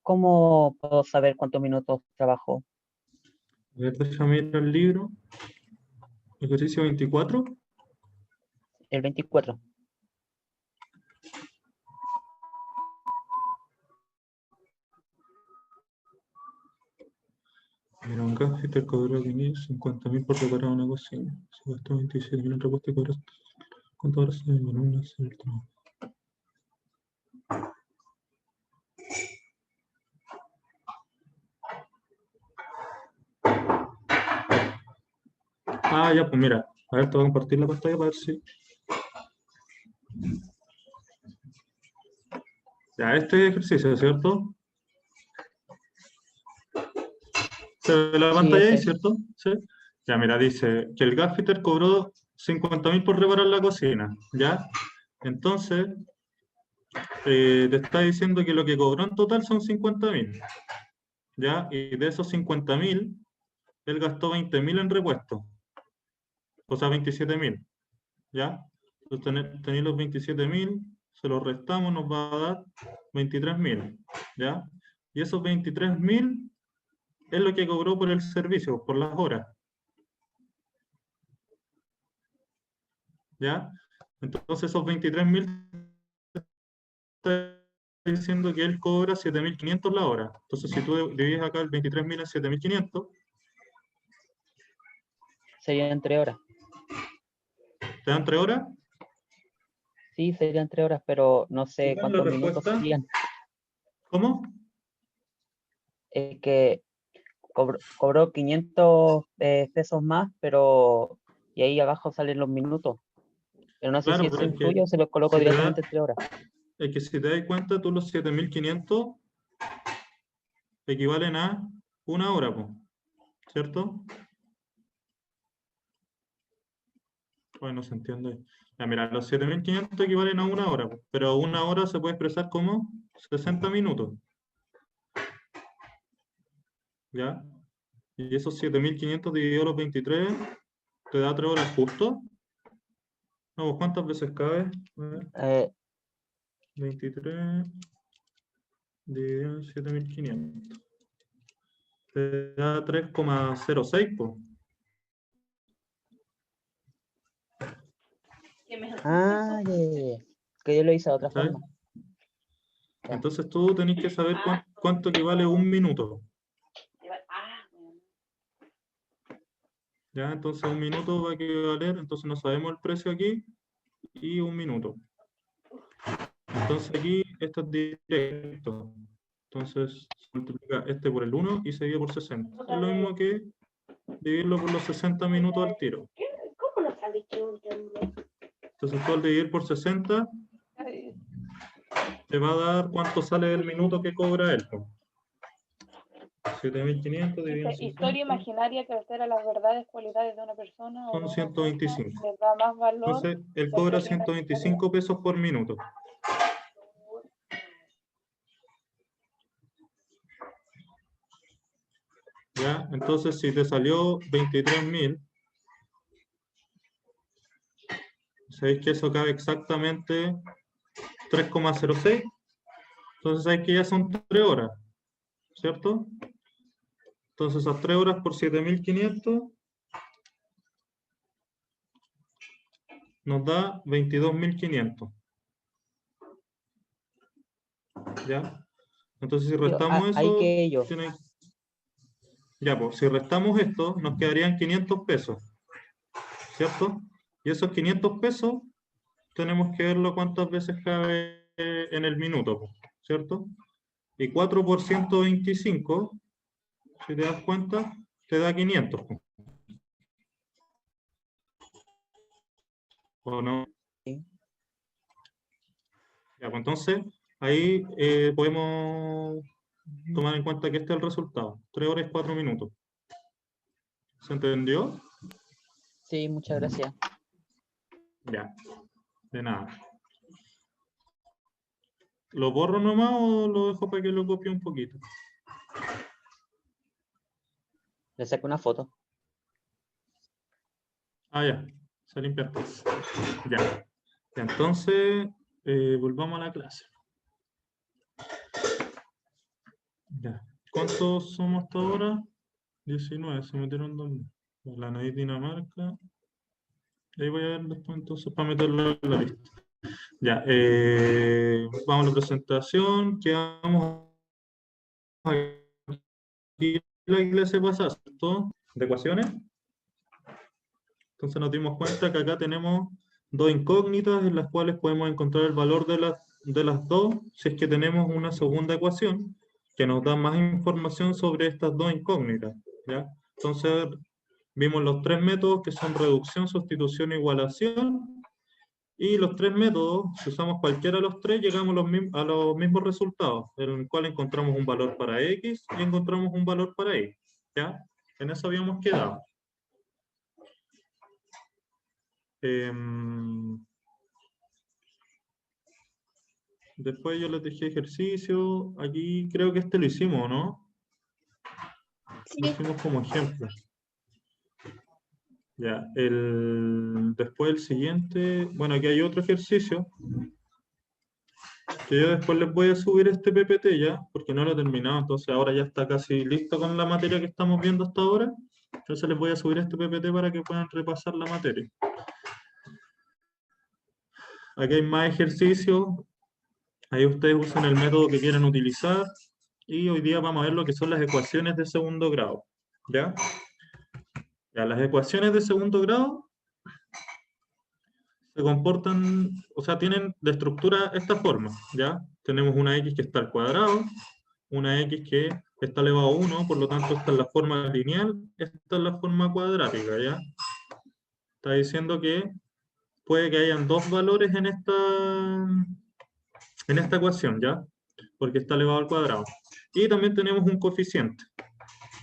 ¿Cómo puedo saber cuántos minutos trabajo? A ver, déjame ir al libro. Ejercicio 24. El 24. Mira, un gaffiter cobró 50.000 por reparar una cocina. Se gastó 27.000 en repuesto y cobró. ¿Cuántas horas se demoró en hacer el trabajo? Ah, ya, pues mira. A ver, te voy a compartir la pantalla para ver si. Ya, este ejercicio, ¿cierto? ¿Se ve la Sí, pantalla ahí, ese. cierto? Sí. Ya, mira, dice que el gaffiter cobró 50.000 por reparar la cocina, ¿ya? Entonces, te está diciendo que lo que cobró en total son 50.000, ¿ya? Y de esos 50.000, él gastó 20.000 en repuesto, o sea, 27.000, ¿ya? Entonces, tenéis los 27.000, se los restamos, nos va a dar 23.000, ¿ya? Y esos 23.000 es lo que cobró por el servicio, por las horas, ¿ya? Entonces, esos 23.000 está diciendo que él cobra 7.500 la hora. Entonces, si tú divides acá el 23.000 en 7.500, Serían 3 horas. ¿te dan 3 horas? Sí, serían 3 horas, pero no ¿Y sé cuál es la cuántos minutos respuesta? serían. ¿Cómo? Es que cobró 500 pesos más, pero y ahí abajo salen los minutos. Pero no sé si Claro, eso pero influye o se los coloco directamente en 3 horas. es que si te das cuenta, tú los 7.500 equivalen a una hora, po, ¿cierto? Bueno, se entiende. Ya, mira, los 7.500 equivalen a una hora, po, pero una hora se puede expresar como 60 minutos, ¿ya? Y esos 7.500 dividido los 23 te da 3 horas justo. No, pues, ¿cuántas veces cabe? A ver, Eh, 23 dividido en 7.500. Te da 3,06, pues. ya, ya, ya. Que yo lo hice de otra ¿Cachai? forma. Ya. Entonces tú tenés que saber cuánto equivale un minuto. ¿Ya? Entonces un minuto va a equivaler, entonces no sabemos el precio aquí, y un minuto. Entonces aquí esto es directo. Entonces se multiplica este por el 1 y se divide por 60. Es lo mismo que dividirlo por los 60 minutos al tiro. ¿Cómo no sabes que es un temblor? Entonces tú al dividir por 60 te va a dar cuánto sale el minuto que cobra él, po. 7.500 dividido en Dice, historia 60 imaginaria que altera las verdades, cualidades de una persona o son de una cosa, 125. les da más valor Entonces él que el cobra teoría imaginaria. 125 pesos por minuto. ¿Ya? Entonces si te salió 23.000, sabéis que eso cabe exactamente 3,06. Entonces sabéis que ya son 3 horas, ¿cierto? Entonces esas 3 horas por 7.500 nos da 22.500. ¿Ya? Entonces si Pero restamos hay eso, que ello. ya, pues si restamos esto, nos quedarían 500 pesos, ¿cierto? Y esos 500 pesos tenemos que verlo cuántas veces cabe en el minuto, pues, ¿cierto? Y 4 por 125, si te das cuenta, te da 500, pues, ¿o no? Sí. Ya, pues entonces, ahí podemos tomar en cuenta que este es el resultado. 3 horas y 4 minutos. ¿Se entendió? Sí, muchas gracias. Ya, de nada. ¿Lo borro nomás o lo dejo para que lo copie un poquito? Le saco una foto. Ah, ya, se limpia todo. Ya. Entonces, volvamos a la clase. Ya. ¿Cuántos somos hasta ahora? 19, se metieron 2.000. La Naid Dinamarca. Ahí voy a ver después entonces para meterlo en la lista. Ya, vamos a la presentación. Quedamos aquí en la clase pasada, ¿cierto? De ecuaciones. Entonces nos dimos cuenta que acá tenemos dos incógnitas en las cuales podemos encontrar el valor de las dos si es que tenemos una segunda ecuación que nos da más información sobre estas dos incógnitas, ¿ya? Entonces vimos los tres métodos que son reducción, sustitución e igualación, y los tres métodos, si usamos cualquiera de los tres, llegamos a los mismos resultados, en el cual encontramos un valor para x y encontramos un valor para y, ¿ya? En eso habíamos quedado. Después yo les dejé ejercicio. Aquí creo que este lo hicimos, ¿no? Sí. Lo hicimos como ejemplo. Ya, después el siguiente, bueno, aquí hay otro ejercicio que yo después les voy a subir este PPT ya, porque no lo he terminado, entonces ahora ya está casi listo con la materia que estamos viendo hasta ahora. Entonces les voy a subir este PPT para que puedan repasar la materia. Aquí hay más ejercicios. Ahí ustedes usan el método que quieran utilizar. Y hoy día vamos a ver lo que son las ecuaciones de segundo grado. ¿Ya? Ya, las ecuaciones de segundo grado se comportan, o sea, tienen de estructura esta forma, ¿ya? Tenemos una x que está al cuadrado, una x que está elevado a 1, por lo tanto esta es la forma lineal, esta es la forma cuadrática, ¿ya? Está diciendo que puede que hayan dos valores en esta ecuación, ¿ya? Porque está elevado al cuadrado. Y también tenemos un coeficiente,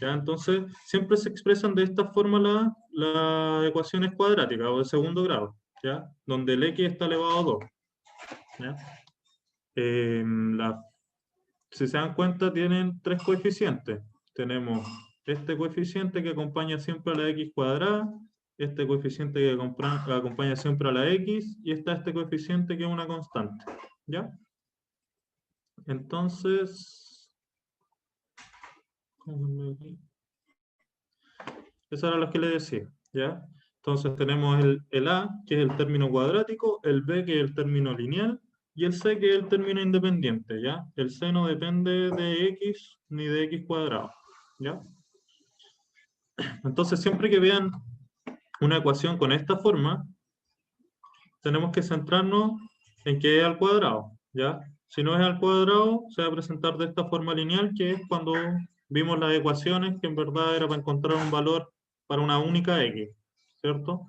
¿ya? Entonces, siempre se expresan de esta forma las ecuaciones cuadráticas o de segundo grado, ¿ya? Donde el x está elevado a 2, ¿ya? Si se dan cuenta, tienen tres coeficientes. Tenemos este coeficiente que acompaña siempre a la x cuadrada, este coeficiente que acompaña siempre a la x, y está este coeficiente que es una constante, ¿ya? Entonces, eso era lo que le decía, ¿ya? Entonces tenemos el a, que es el término cuadrático, el b, que es el término lineal, y el c, que es el término independiente, ¿ya? El c no depende de x ni de x cuadrado, ¿ya? Entonces siempre que vean una ecuación con esta forma, tenemos que centrarnos en que es al cuadrado, ¿ya? Si no es al cuadrado, se va a presentar de esta forma lineal, que es cuando vimos las ecuaciones, que en verdad era para encontrar un valor para una única x, ¿cierto?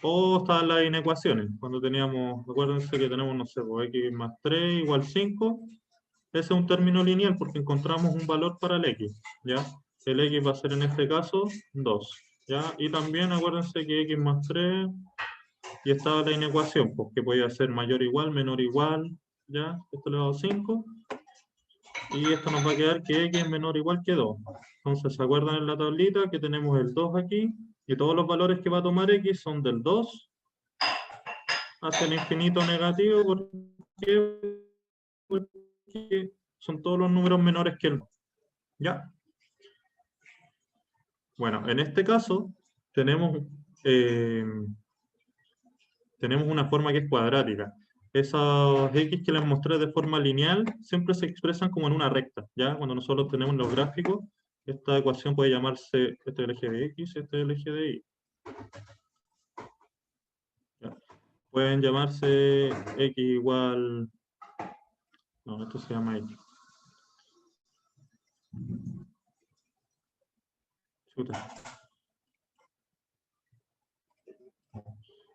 O estaban las inecuaciones, cuando teníamos, acuérdense que tenemos, no sé, pues, x más 3 igual 5, ese es un término lineal porque encontramos un valor para el x, ¿ya? El x va a ser en este caso 2, ¿ya? Y también acuérdense que x más 3, y estaba la inecuación, pues, que podía ser mayor o igual, menor o igual, ¿ya? Esto elevado a 5, y esto nos va a quedar que x es menor o igual que 2. Entonces, ¿se acuerdan en la tablita que tenemos el 2 aquí? Y todos los valores que va a tomar x son del 2 hacia el infinito negativo, porque son todos los números menores que el 2. ¿Ya? Bueno, en este caso tenemos una forma que es cuadrática. Esos x que les mostré de forma lineal siempre se expresan como en una recta, ¿ya? Cuando nosotros tenemos los gráficos, esta ecuación puede llamarse, este es el eje de x, este es el eje de y. ¿Ya? Pueden llamarse x igual... No, esto se llama x. Chuta.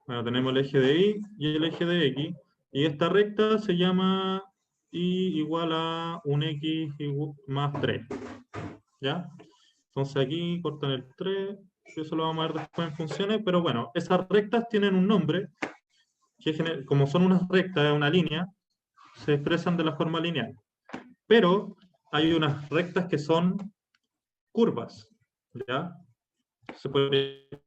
Bueno, tenemos el eje de y y el eje de x, y esta recta se llama y igual a un x más 3, ¿ya? Entonces aquí cortan el 3, eso lo vamos a ver después en funciones, pero bueno, esas rectas tienen un nombre, que como son unas rectas, una línea, se expresan de la forma lineal. Pero hay unas rectas que son curvas, ¿ya? Por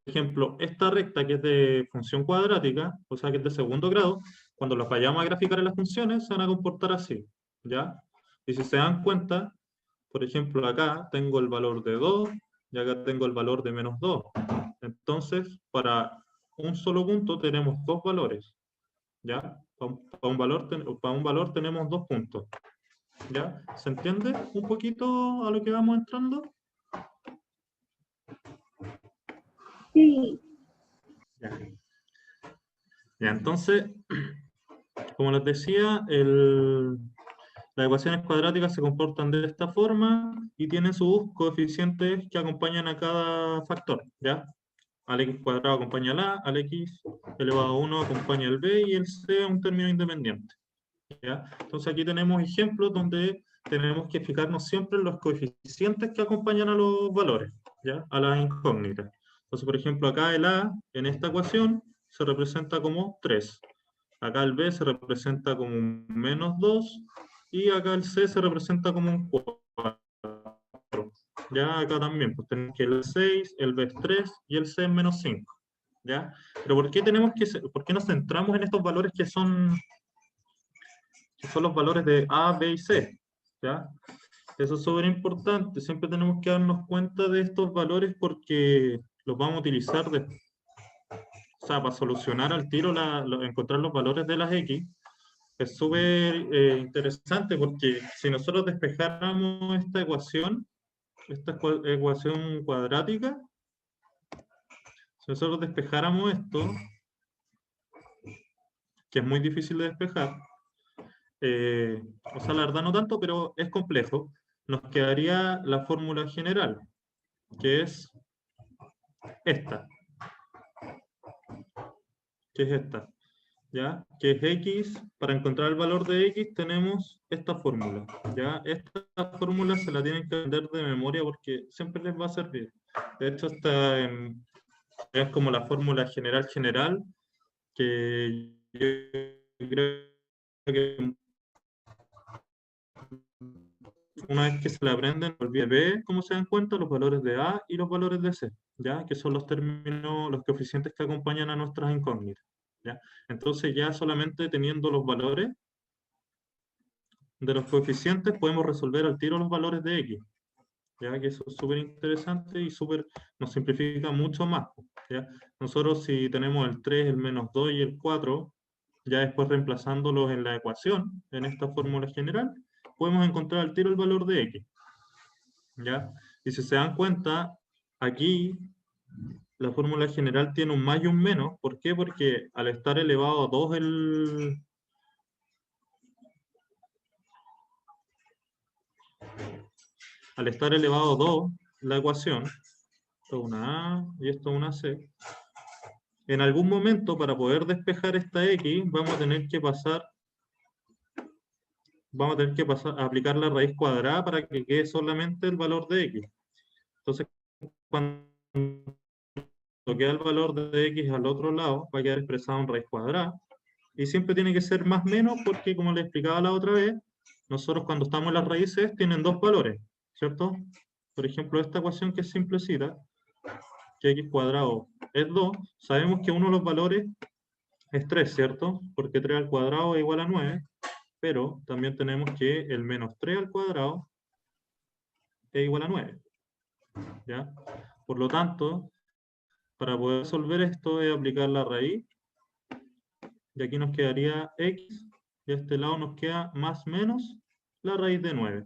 ejemplo, esta recta que es de función cuadrática, o sea que es de segundo grado, cuando las vayamos a graficar en las funciones, se van a comportar así, ¿ya? Y si se dan cuenta, por ejemplo, acá tengo el valor de 2 y acá tengo el valor de menos 2. Entonces, para un solo punto tenemos dos valores, ¿ya? Para un valor tenemos dos puntos, ¿ya? ¿Se entiende un poquito a lo que vamos entrando? Sí. Ya. Ya, entonces, como les decía, las ecuaciones cuadráticas se comportan de esta forma y tienen sus coeficientes que acompañan a cada factor, ¿ya? Al x cuadrado acompaña al a, al x elevado a 1 acompaña al b y el c a un término independiente, ¿ya? Entonces aquí tenemos ejemplos donde tenemos que fijarnos siempre en los coeficientes que acompañan a los valores, ¿ya? A las incógnitas. Entonces, por ejemplo, acá el a en esta ecuación se representa como 3. Acá el b se representa como un menos 2 y acá el c se representa como un 4. Ya acá también, pues tenemos que el 6, el b es 3 y el c es menos 5. ¿Ya? Pero ¿por qué nos centramos en estos valores que son los valores de A, B y C? ¿Ya? Eso es súper importante. Siempre tenemos que darnos cuenta de estos valores porque los vamos a utilizar o sea, para solucionar al tiro, encontrar los valores de las X. Es súper interesante porque si nosotros despejáramos esta ecuación cuadrática, si nosotros despejáramos esto, que es muy difícil de despejar, o sea, la verdad no tanto, pero es complejo, nos quedaría la fórmula general, que es esta, ¿ya? Que es x, para encontrar el valor de x tenemos esta fórmula, ¿ya? Esta fórmula se la tienen que aprender de memoria porque siempre les va a servir. De hecho, es como la fórmula general, que yo creo que una vez que se la aprenden, olviden ver cómo se dan cuenta los valores de A y los valores de C, ¿ya? Que son los términos, los coeficientes que acompañan a nuestras incógnitas, ¿ya? Entonces ya solamente teniendo los valores de los coeficientes podemos resolver al tiro los valores de X, ¿ya? Que eso es súper interesante y nos simplifica mucho más, ¿ya? Nosotros si tenemos el 3, el menos 2 y el 4, ya después reemplazándolos en la ecuación, en esta fórmula general, podemos encontrar al tiro el valor de X, ¿ya? Y si se dan cuenta, aquí la fórmula general tiene un más y un menos. ¿Por qué? Porque al estar elevado a 2 al estar elevado a 2 la ecuación, esto es una A y esto es una C, en algún momento para poder despejar esta X vamos a tener que pasar a aplicar la raíz cuadrada para que quede solamente el valor de X. Entonces, cuando queda el valor de X al otro lado, va a quedar expresado en raíz cuadrada. Y siempre tiene que ser más menos porque, como les explicaba la otra vez, nosotros cuando estamos en las raíces tienen dos valores, ¿cierto? Por ejemplo, esta ecuación que es simplecita, que x cuadrado es 2, sabemos que uno de los valores es 3, ¿cierto? Porque 3 al cuadrado es igual a 9, pero también tenemos que el menos 3 al cuadrado es igual a 9, ¿ya? Por lo tanto, para poder resolver esto es aplicar la raíz, y aquí nos quedaría x, y a este lado nos queda más menos la raíz de 9,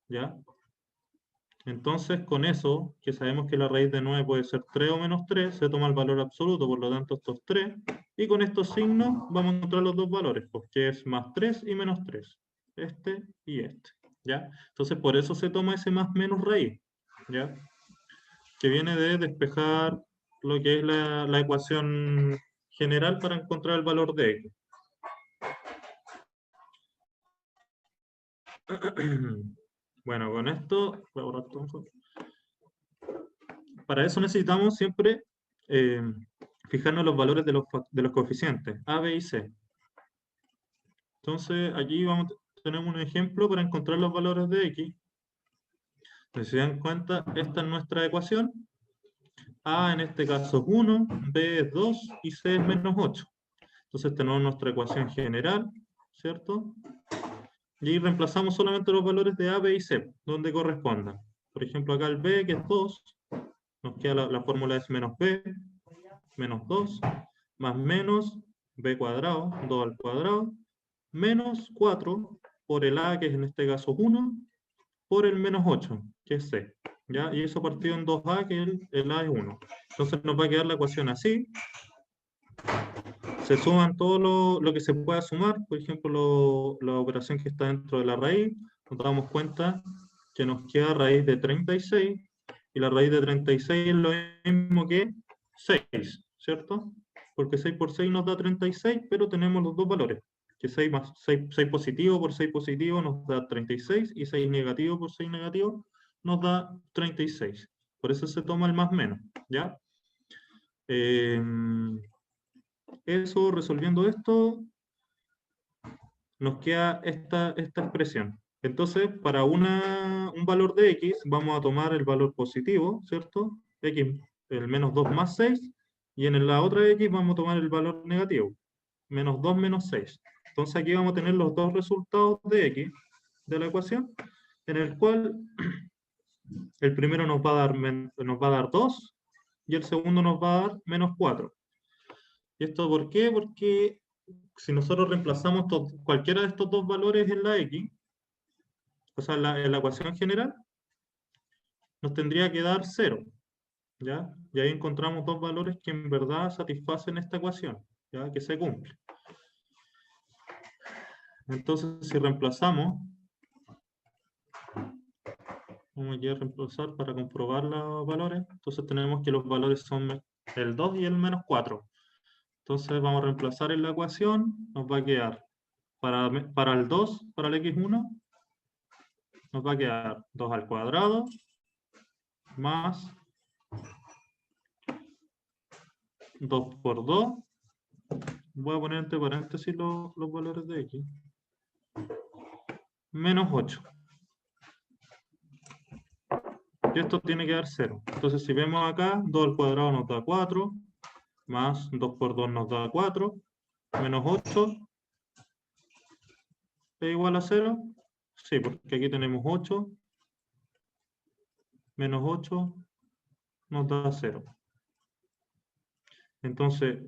¿ya? Entonces, con eso, que sabemos que la raíz de 9 puede ser 3 o menos 3, se toma el valor absoluto, por lo tanto estos 3, y con estos signos vamos a encontrar los dos valores, porque es más 3 y menos 3, este y este, ¿ya? Entonces, por eso se toma ese más menos raíz, ¿ya? Que viene de despejar lo que es la ecuación general para encontrar el valor de x. Bueno, con esto, voy a borrar todo. Para eso necesitamos siempre fijarnos en los valores de los coeficientes, A, B y C. Entonces, aquí tenemos un ejemplo para encontrar los valores de X. Si se dan cuenta, esta es nuestra ecuación. A en este caso es 1, B es 2 y C es menos 8. Entonces tenemos nuestra ecuación general, ¿cierto? Y reemplazamos solamente los valores de A, B y C, donde correspondan. Por ejemplo, acá el B, que es 2, nos queda la fórmula es menos B, menos 2, más menos B cuadrado, 2 al cuadrado, menos 4 por el A, que es en este caso 1, por el menos 8, que es C. ¿Ya? Y eso partido en 2A, que el A es 1. Entonces nos va a quedar la ecuación así. Se suman todo lo que se pueda sumar, por ejemplo, la operación que está dentro de la raíz, nos damos cuenta que nos queda raíz de 36, y la raíz de 36 es lo mismo que 6, ¿cierto? Porque 6 por 6 nos da 36, pero tenemos los dos valores, que 6, más 6 positivo por 6 positivo nos da 36, y 6 negativo por 6 negativo nos da 36. Por eso se toma el más menos, ¿ya? Eso, resolviendo esto, nos queda esta expresión. Entonces, para un valor de x, vamos a tomar el valor positivo, ¿cierto? X, el menos 2 más 6, y en la otra x vamos a tomar el valor negativo, menos 2 menos 6. Entonces aquí vamos a tener los dos resultados de x de la ecuación, en el cual el primero nos va a dar 2, y el segundo nos va a dar menos 4. ¿Y esto por qué? Porque si nosotros reemplazamos cualquiera de estos dos valores en la x, o sea, en la ecuación general, nos tendría que dar 0, ¿ya? Y ahí encontramos dos valores que en verdad satisfacen esta ecuación, ¿ya? Que se cumple. Entonces, si reemplazamos, vamos a reemplazar para comprobar los valores, entonces tenemos que los valores son el 2 y el menos 4. Entonces vamos a reemplazar en la ecuación, nos va a quedar para el 2, para el x1, nos va a quedar 2 al cuadrado más 2 por 2. Voy a poner entre paréntesis los valores de x. Menos 8. Y esto tiene que dar 0. Entonces, si vemos acá, 2 al cuadrado nos da 4, más 2 por 2 nos da 4, menos 8 es igual a 0. Sí, porque aquí tenemos 8, menos 8 nos da 0. Entonces,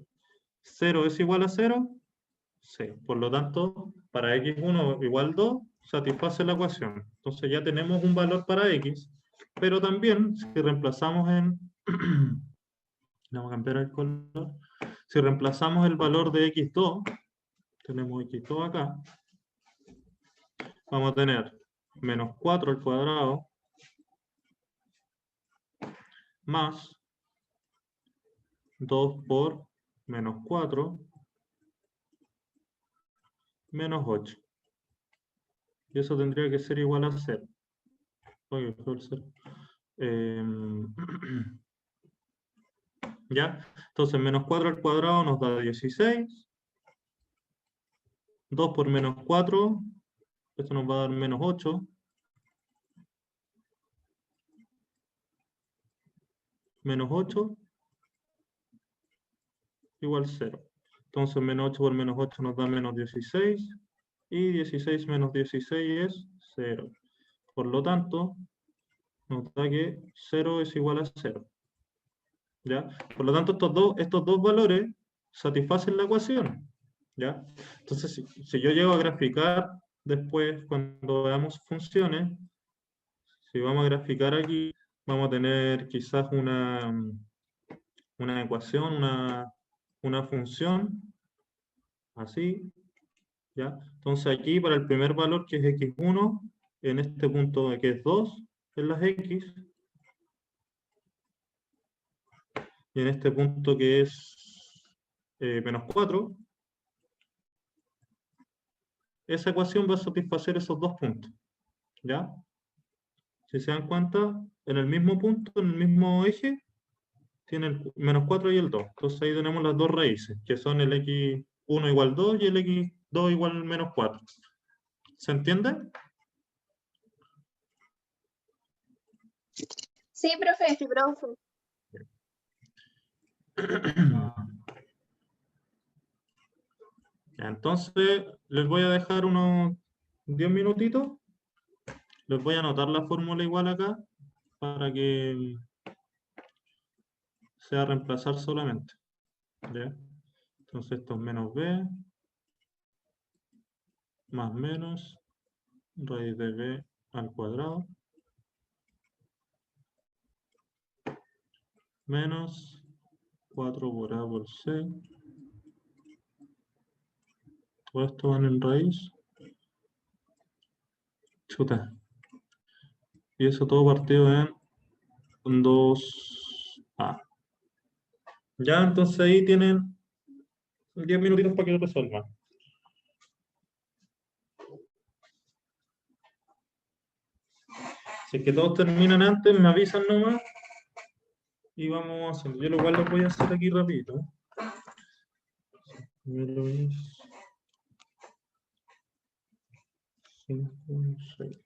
0 es igual a 0, sí. Por lo tanto, para x1 igual 2, satisface la ecuación. Entonces ya tenemos un valor para x, pero también, si reemplazamos vamos a cambiar el color. Si reemplazamos el valor de x2, tenemos x2 acá, vamos a tener menos 4 al cuadrado más 2 por menos 4 menos 8. Y eso tendría que ser igual a 0. Oye, fue el 0. ¿Ya? Entonces, menos 4 al cuadrado nos da 16. 2 por menos 4, esto nos va a dar menos 8. Menos 8 igual 0. Entonces, menos 8 por menos 8 nos da menos 16. Y 16 menos 16 es 0. Por lo tanto, nos da que 0 es igual a 0. ¿Ya? Por lo tanto, estos dos valores satisfacen la ecuación. ¿Ya? Entonces, si yo llego a graficar después, cuando veamos funciones, si vamos a graficar aquí, vamos a tener quizás una ecuación, una función, así, ¿ya? Entonces aquí para el primer valor, que es x1, en este punto que es 2, en las x, y en este punto que es menos 4, esa ecuación va a satisfacer esos dos puntos, ¿ya? Si se dan cuenta, en el mismo punto, en el mismo eje, tiene el menos 4 y el 2. Entonces ahí tenemos las dos raíces, que son el x1 igual 2 y el x2 igual menos 4. ¿Se entiende? Sí, profe. Sí, profe. Ya, entonces les voy a dejar 10 minutitos. Les voy a anotar la fórmula igual acá para que sea reemplazar solamente. ¿Ya? Entonces esto es menos b más menos raíz de b al cuadrado menos 4 por a por c. Todo esto van en raíz. Chuta. Y eso todo partido en 2a. Ya, entonces ahí tienen 10 minutitos para que lo resuelvan. Si es que todos terminan antes, me avisan nomás y vamos haciendo. Yo igual lo voy a hacer aquí rapidito. Primero es 5, 6.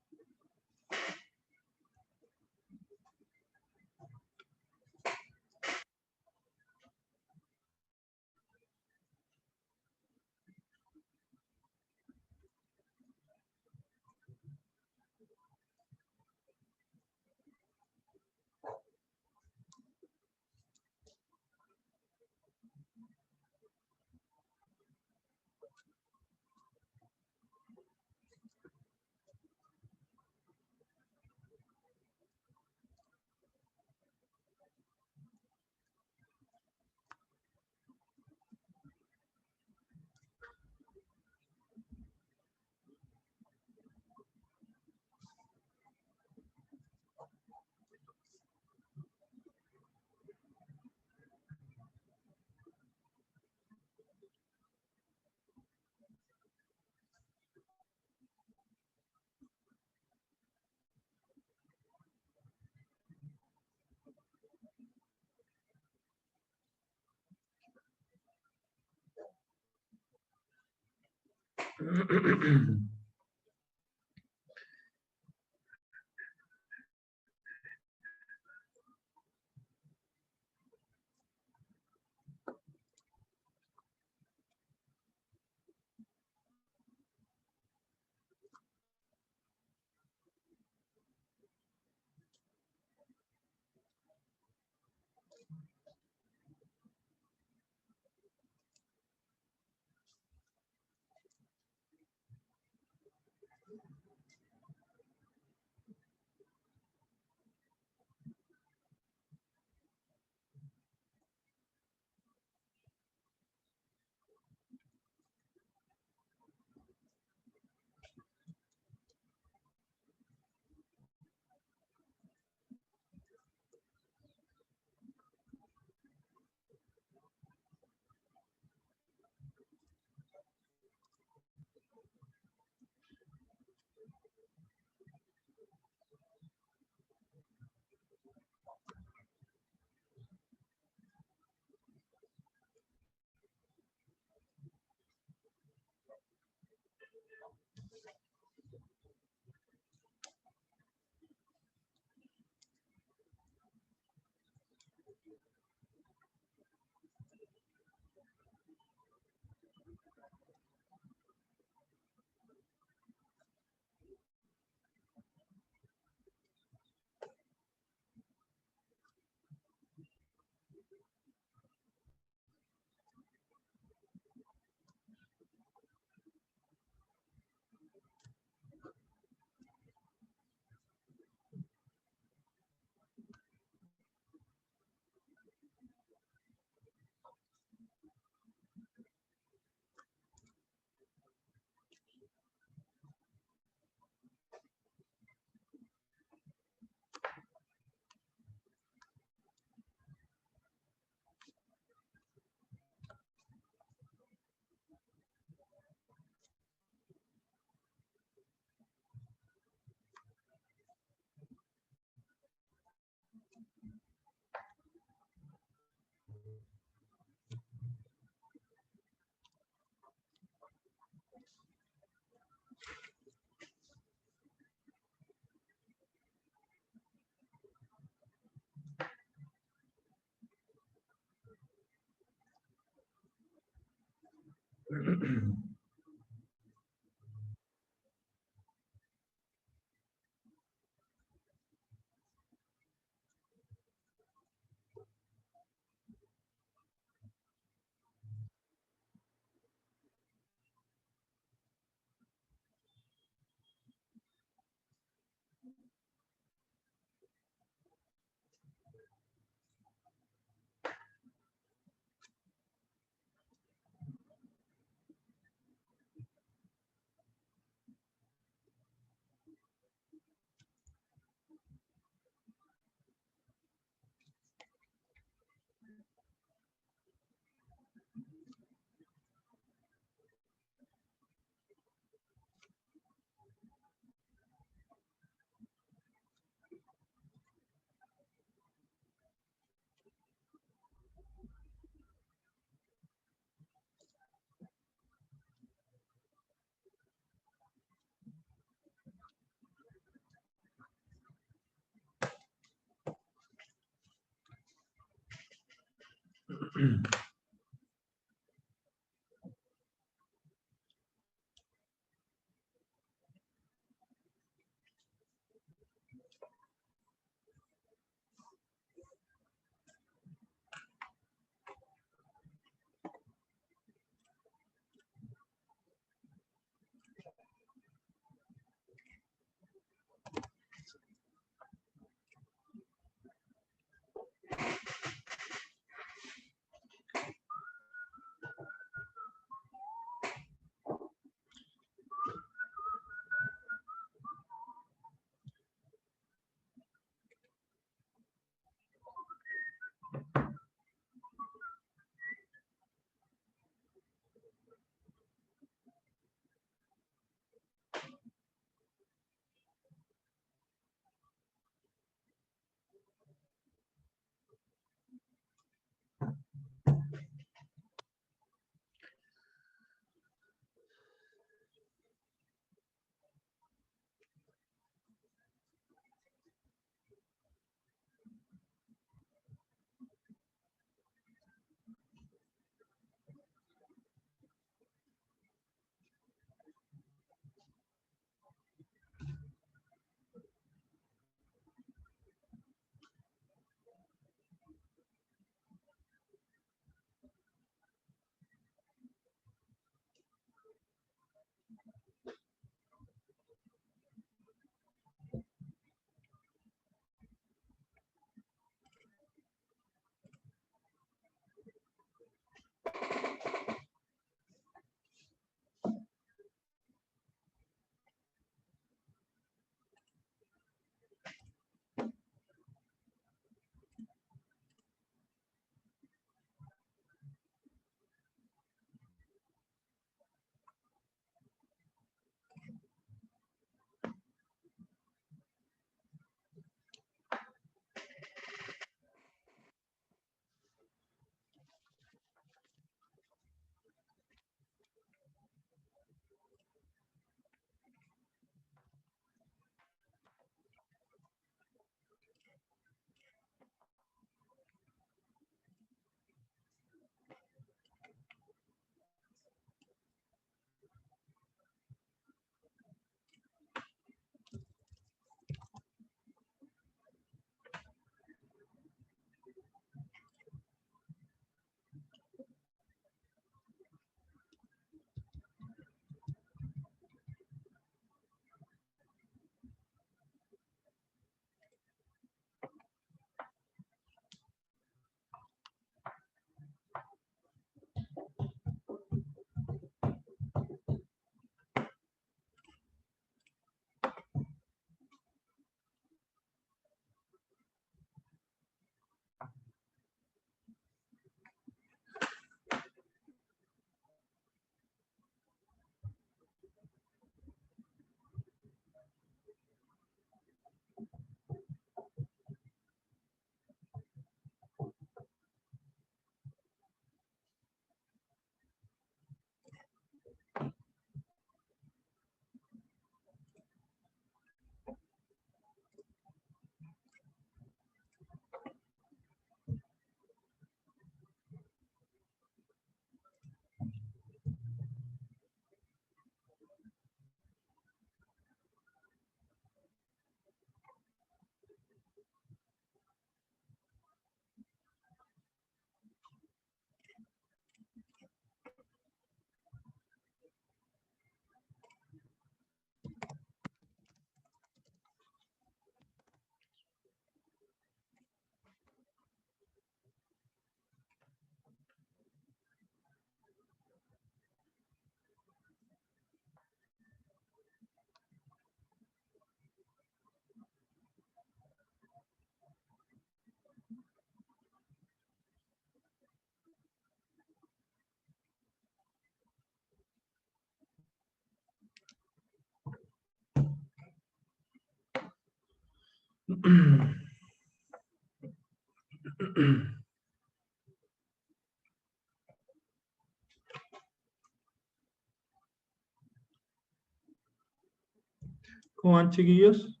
¿Cómo van, chiquillos?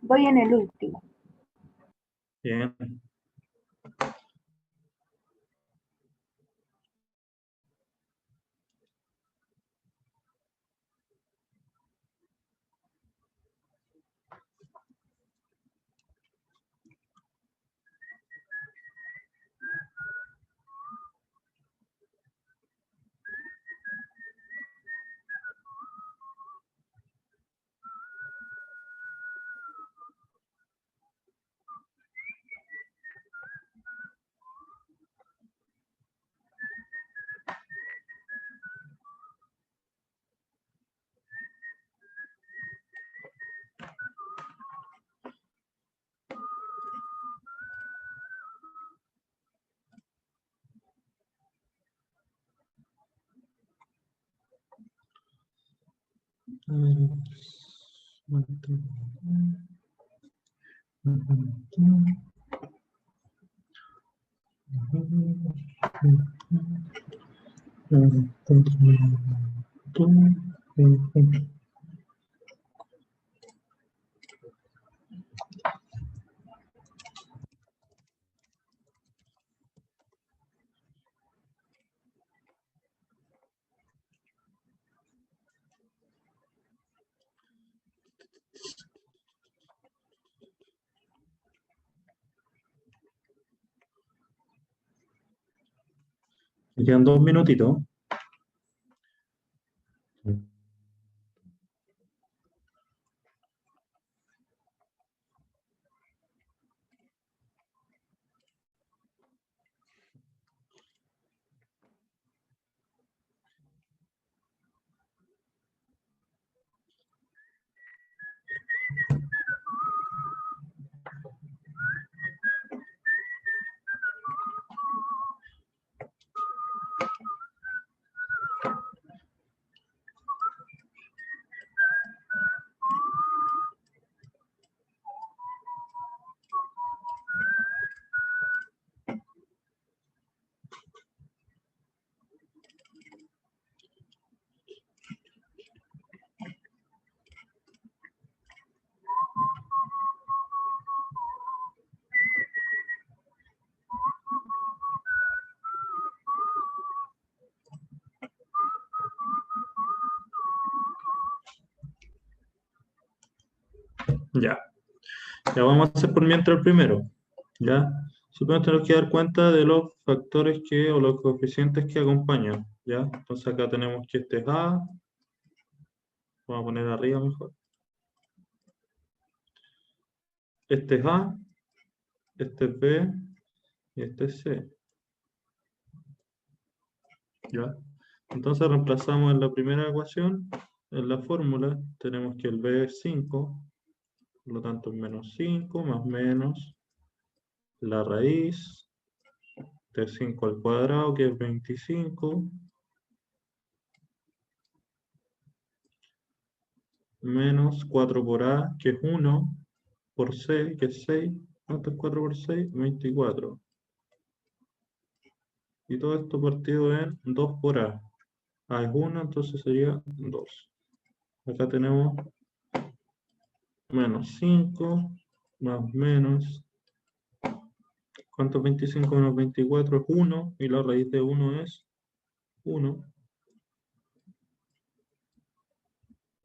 Voy en el último. Bien. Me quedan 2 minutitos. Ya. Ya vamos a hacer por mientras el primero. ¿Ya? Simplemente tenemos que dar cuenta de los factores o los coeficientes que acompañan. ¿Ya? Entonces acá tenemos que este es A. Vamos a poner arriba mejor. Este es A, este es B y este es C. ¿Ya? Entonces reemplazamos en la primera ecuación, en la fórmula, tenemos que el B es 5, por lo tanto es menos 5 más menos la raíz de 5 al cuadrado, que es 25, menos 4 por A, que es 1, por C, que es 6. ¿Cuánto es 4 por 6? 24. Y todo esto partido en 2 por A. A es 1, entonces sería 2. Acá tenemos menos 5, más menos. ¿Cuánto es 25 menos 24? Es 1, y la raíz de 1 es 1.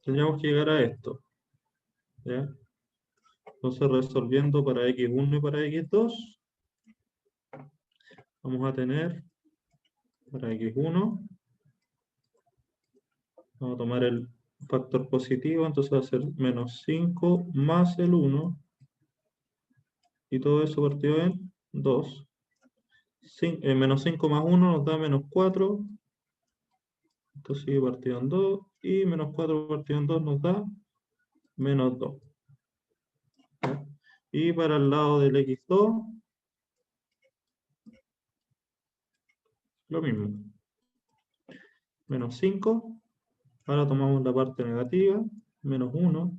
Tendríamos que llegar a esto. ¿Ya? Entonces, resolviendo para x1 y para x2, vamos a tener para x1, vamos a tomar el factor positivo, entonces va a ser menos 5 más el 1, y todo eso partido en 2. Menos 5 más 1 nos da menos 4, esto sigue partido en 2, y menos 4 partido en 2 nos da menos 2. ¿Ya? Y para el lado del x2, lo mismo. Menos 5, ahora tomamos la parte negativa, menos 1,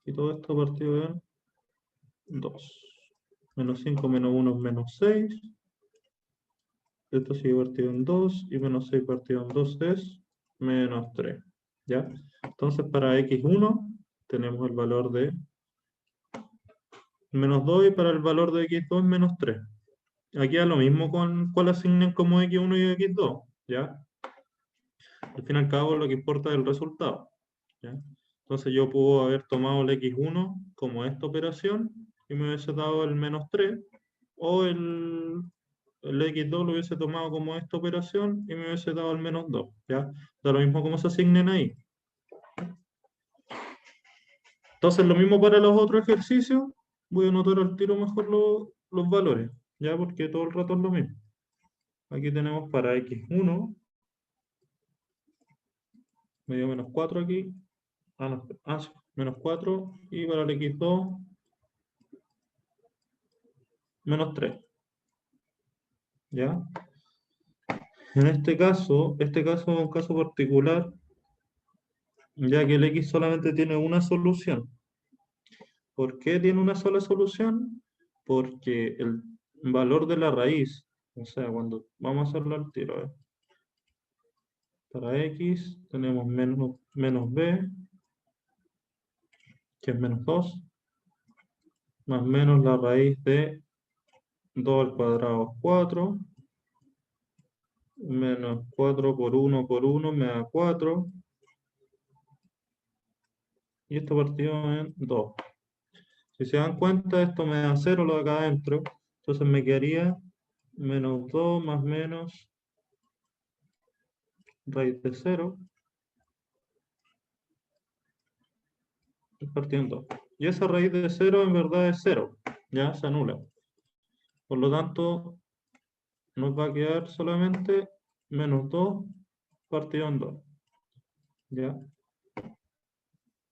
Y todo esto partido en 2. Menos 5 menos 1 es menos 6. Esto sigue partido en 2. Y menos 6 partido en 2 es menos 3. ¿Ya? Entonces para x1 tenemos el valor de menos 2 y para el valor de x2 es menos 3. Aquí es lo mismo con cuál asignen como x1 y x2. ¿Ya? Al fin y al cabo lo que importa es el resultado. ¿Ya? Entonces yo puedo haber tomado el x1 como esta operación y me hubiese dado el menos 3, o el x2 lo hubiese tomado como esta operación y me hubiese dado el menos 2. ¿Ya? Da lo mismo como se asignen ahí. Entonces lo mismo para los otros ejercicios, voy a anotar al tiro mejor los valores, ¿ya? Porque todo el rato es lo mismo. Aquí tenemos para x1, me dio menos 4 aquí, sí, menos 4, y para el x2, menos 3, ¿ya? En este caso es un caso particular, ya que el x solamente tiene una solución. ¿Por qué tiene una sola solución? Porque el valor de la raíz, o sea, cuando vamos a hacerlo al tiro, para x tenemos menos b, que es menos 2, más menos la raíz de 2 al cuadrado es 4, menos 4 por 1 me da 4, y esto partido en 2. Si se dan cuenta, esto me da 0 lo de acá adentro, entonces me quedaría menos 2 más menos raíz de 0, partido en 2. Y esa raíz de 0 en verdad es 0, ya se anula. Por lo tanto, nos va a quedar solamente menos 2 partido en 2. ¿Ya?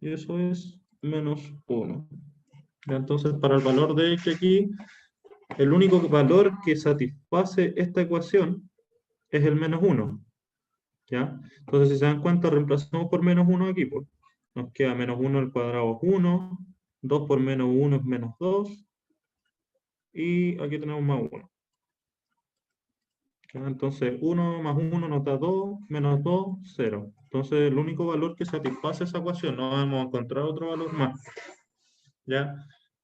Y eso es menos 1. ¿Ya? Entonces, para el valor de x aquí, el único valor que satisface esta ecuación es el menos 1. ¿Ya? Entonces, si se dan cuenta, reemplazamos por menos 1 aquí. Pues. Nos queda menos 1 al cuadrado es 1, 2 por menos 1 es menos 2, y aquí tenemos más 1. ¿Ya? Entonces, 1 más 1 nos da 2, menos 2, 0. Entonces, el único valor que satisface esa ecuación, no vamos a encontrar otro valor más. ¿Ya?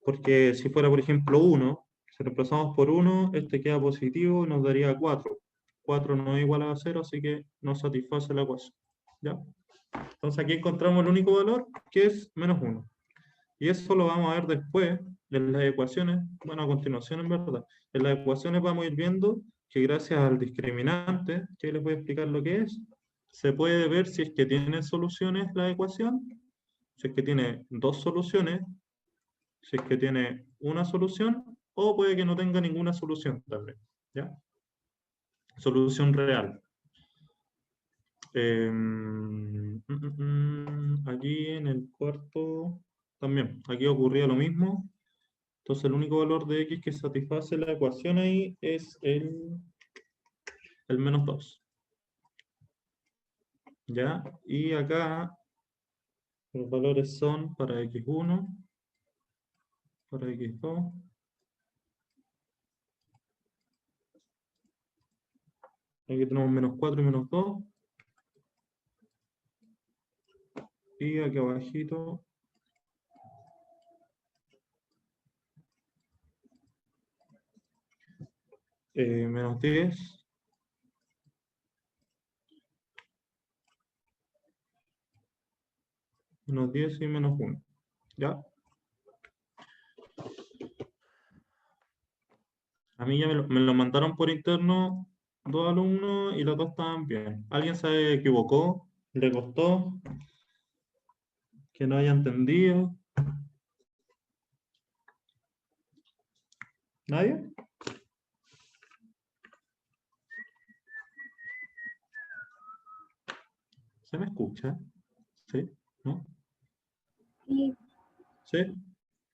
Porque si fuera, por ejemplo, 1, si reemplazamos por 1, este queda positivo y nos daría 4. 4 no es igual a 0, así que no satisface la ecuación. ¿Ya? Entonces, aquí encontramos el único valor, que es menos 1. Y eso lo vamos a ver después en las ecuaciones, bueno, a continuación en verdad. En las ecuaciones vamos a ir viendo que gracias al discriminante, que les voy a explicar lo que es, se puede ver si es que tiene soluciones la ecuación, si es que tiene dos soluciones, si es que tiene una solución, o puede que no tenga ninguna solución también, ¿ya? Solución real. Aquí en el cuarto también, aquí ocurría lo mismo. Entonces el único valor de x que satisface la ecuación ahí es el menos 2. ¿Ya? Y acá los valores son para x1, para x2, aquí tenemos menos 4 y menos 2, y aquí abajito menos 10, menos 10 y menos 1. ¿Ya? A mí ya me lo mandaron por interno dos alumnos y los dos estaban bien. ¿Alguien se equivocó? ¿Le costó? ¿Que no haya entendido? ¿Nadie? ¿Se me escucha? ¿Sí? ¿No? Sí, ¿Sí?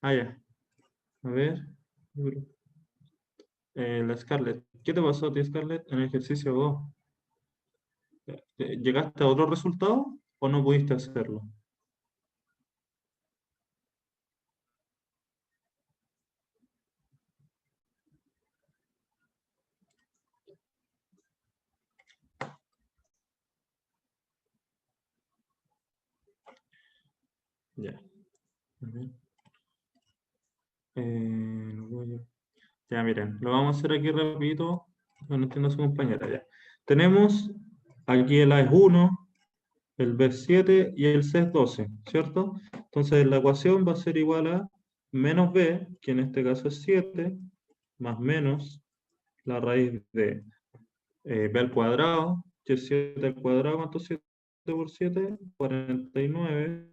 Ah, ya. A ver. La Scarlett. ¿Qué te pasó a ti, Scarlett, en el ejercicio 2? ¿Llegaste a otro resultado o no pudiste hacerlo? Ya. A ver. No voy a- Ya, miren, lo vamos a hacer aquí rapidito. No entiendo a su compañera ya. Tenemos aquí el A es 1, el B es 7 y el C es 12, ¿cierto? Entonces la ecuación va a ser igual a menos B, que en este caso es 7, más menos la raíz de B al cuadrado, que es 7 al cuadrado, ¿cuánto es 7 por 7? 49,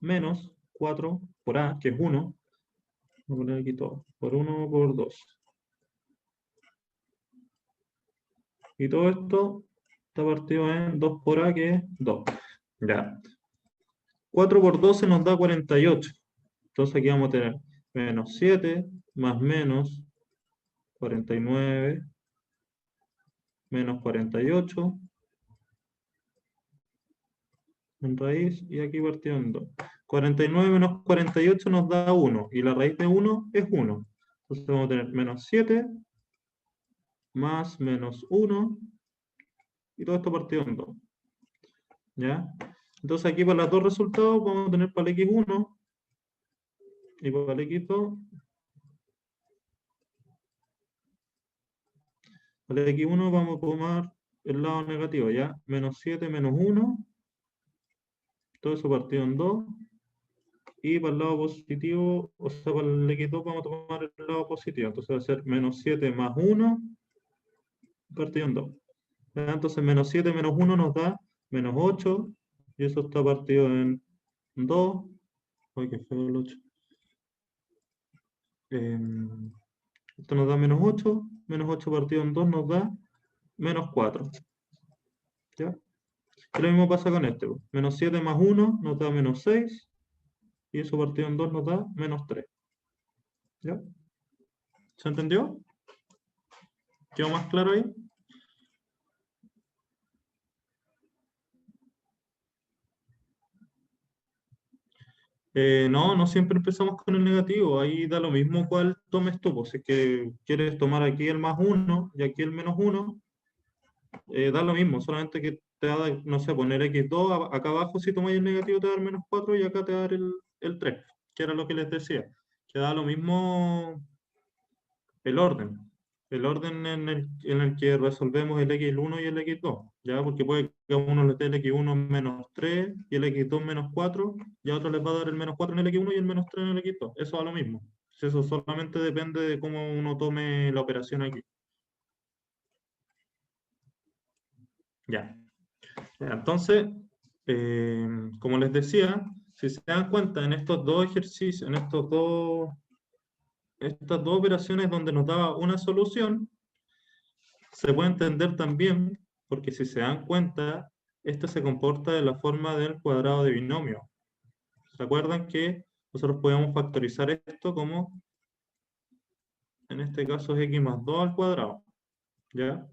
menos 4 por A, que es 1. Voy a poner aquí todo, por 1 por 2. Y todo esto está partido en 2 por A, que es 2. Ya. 4 por 12 nos da 48. Entonces aquí vamos a tener menos 7 más menos 49 menos 48 en raíz y aquí partido en 2. 49 menos 48 nos da 1 y la raíz de 1 es 1. Entonces vamos a tener menos 7 más menos 1 y todo esto partido en 2. ¿Ya? Entonces aquí para los dos resultados vamos a tener para el x1 y para el x2. Para el x1 vamos a tomar el lado negativo, ¿ya? Menos 7 menos 1. Todo eso partido en 2. Y para el lado positivo, o sea, para el x2 vamos a tomar el lado positivo. Entonces va a ser menos 7 más 1 partido en 2. Entonces menos 7 menos 1 nos da menos 8. Y eso está partido en 2. Ay, qué feo el 8. Esto nos da menos 8. Menos 8 partido en 2 nos da menos 4. ¿Ya? Y lo mismo pasa con este. Menos 7 más 1 nos da menos 6. Y eso partido en 2 nos da menos 3. ¿Ya? ¿Se entendió? ¿Quedó más claro ahí? No, no siempre empezamos con el negativo. Ahí da lo mismo cuál tomes tú. Pues, si es que quieres tomar aquí el más 1 y aquí el menos 1, da lo mismo. Solamente que te da, no sé, poner x2 acá abajo si tomáis el negativo te va a dar menos 4 y acá te va a dar el 3, que era lo que les decía. Que da lo mismo el orden. El orden en el que resolvemos el x1 y el x2, ¿ya? Porque puede que a uno le dé el x1 menos 3 y el x2 menos 4, y a otro les va a dar el menos 4 en el x1 y el menos 3 en el x2. Eso da lo mismo. Eso solamente depende de cómo uno tome la operación aquí. Ya. Ya, entonces, como les decía, si se dan cuenta en estos dos ejercicios, estas dos operaciones donde nos daba una solución, se puede entender también, porque si se dan cuenta, este se comporta de la forma del cuadrado de binomio. ¿Se acuerdan que nosotros podemos factorizar esto como, en este caso es x más 2 al cuadrado? ¿Ya?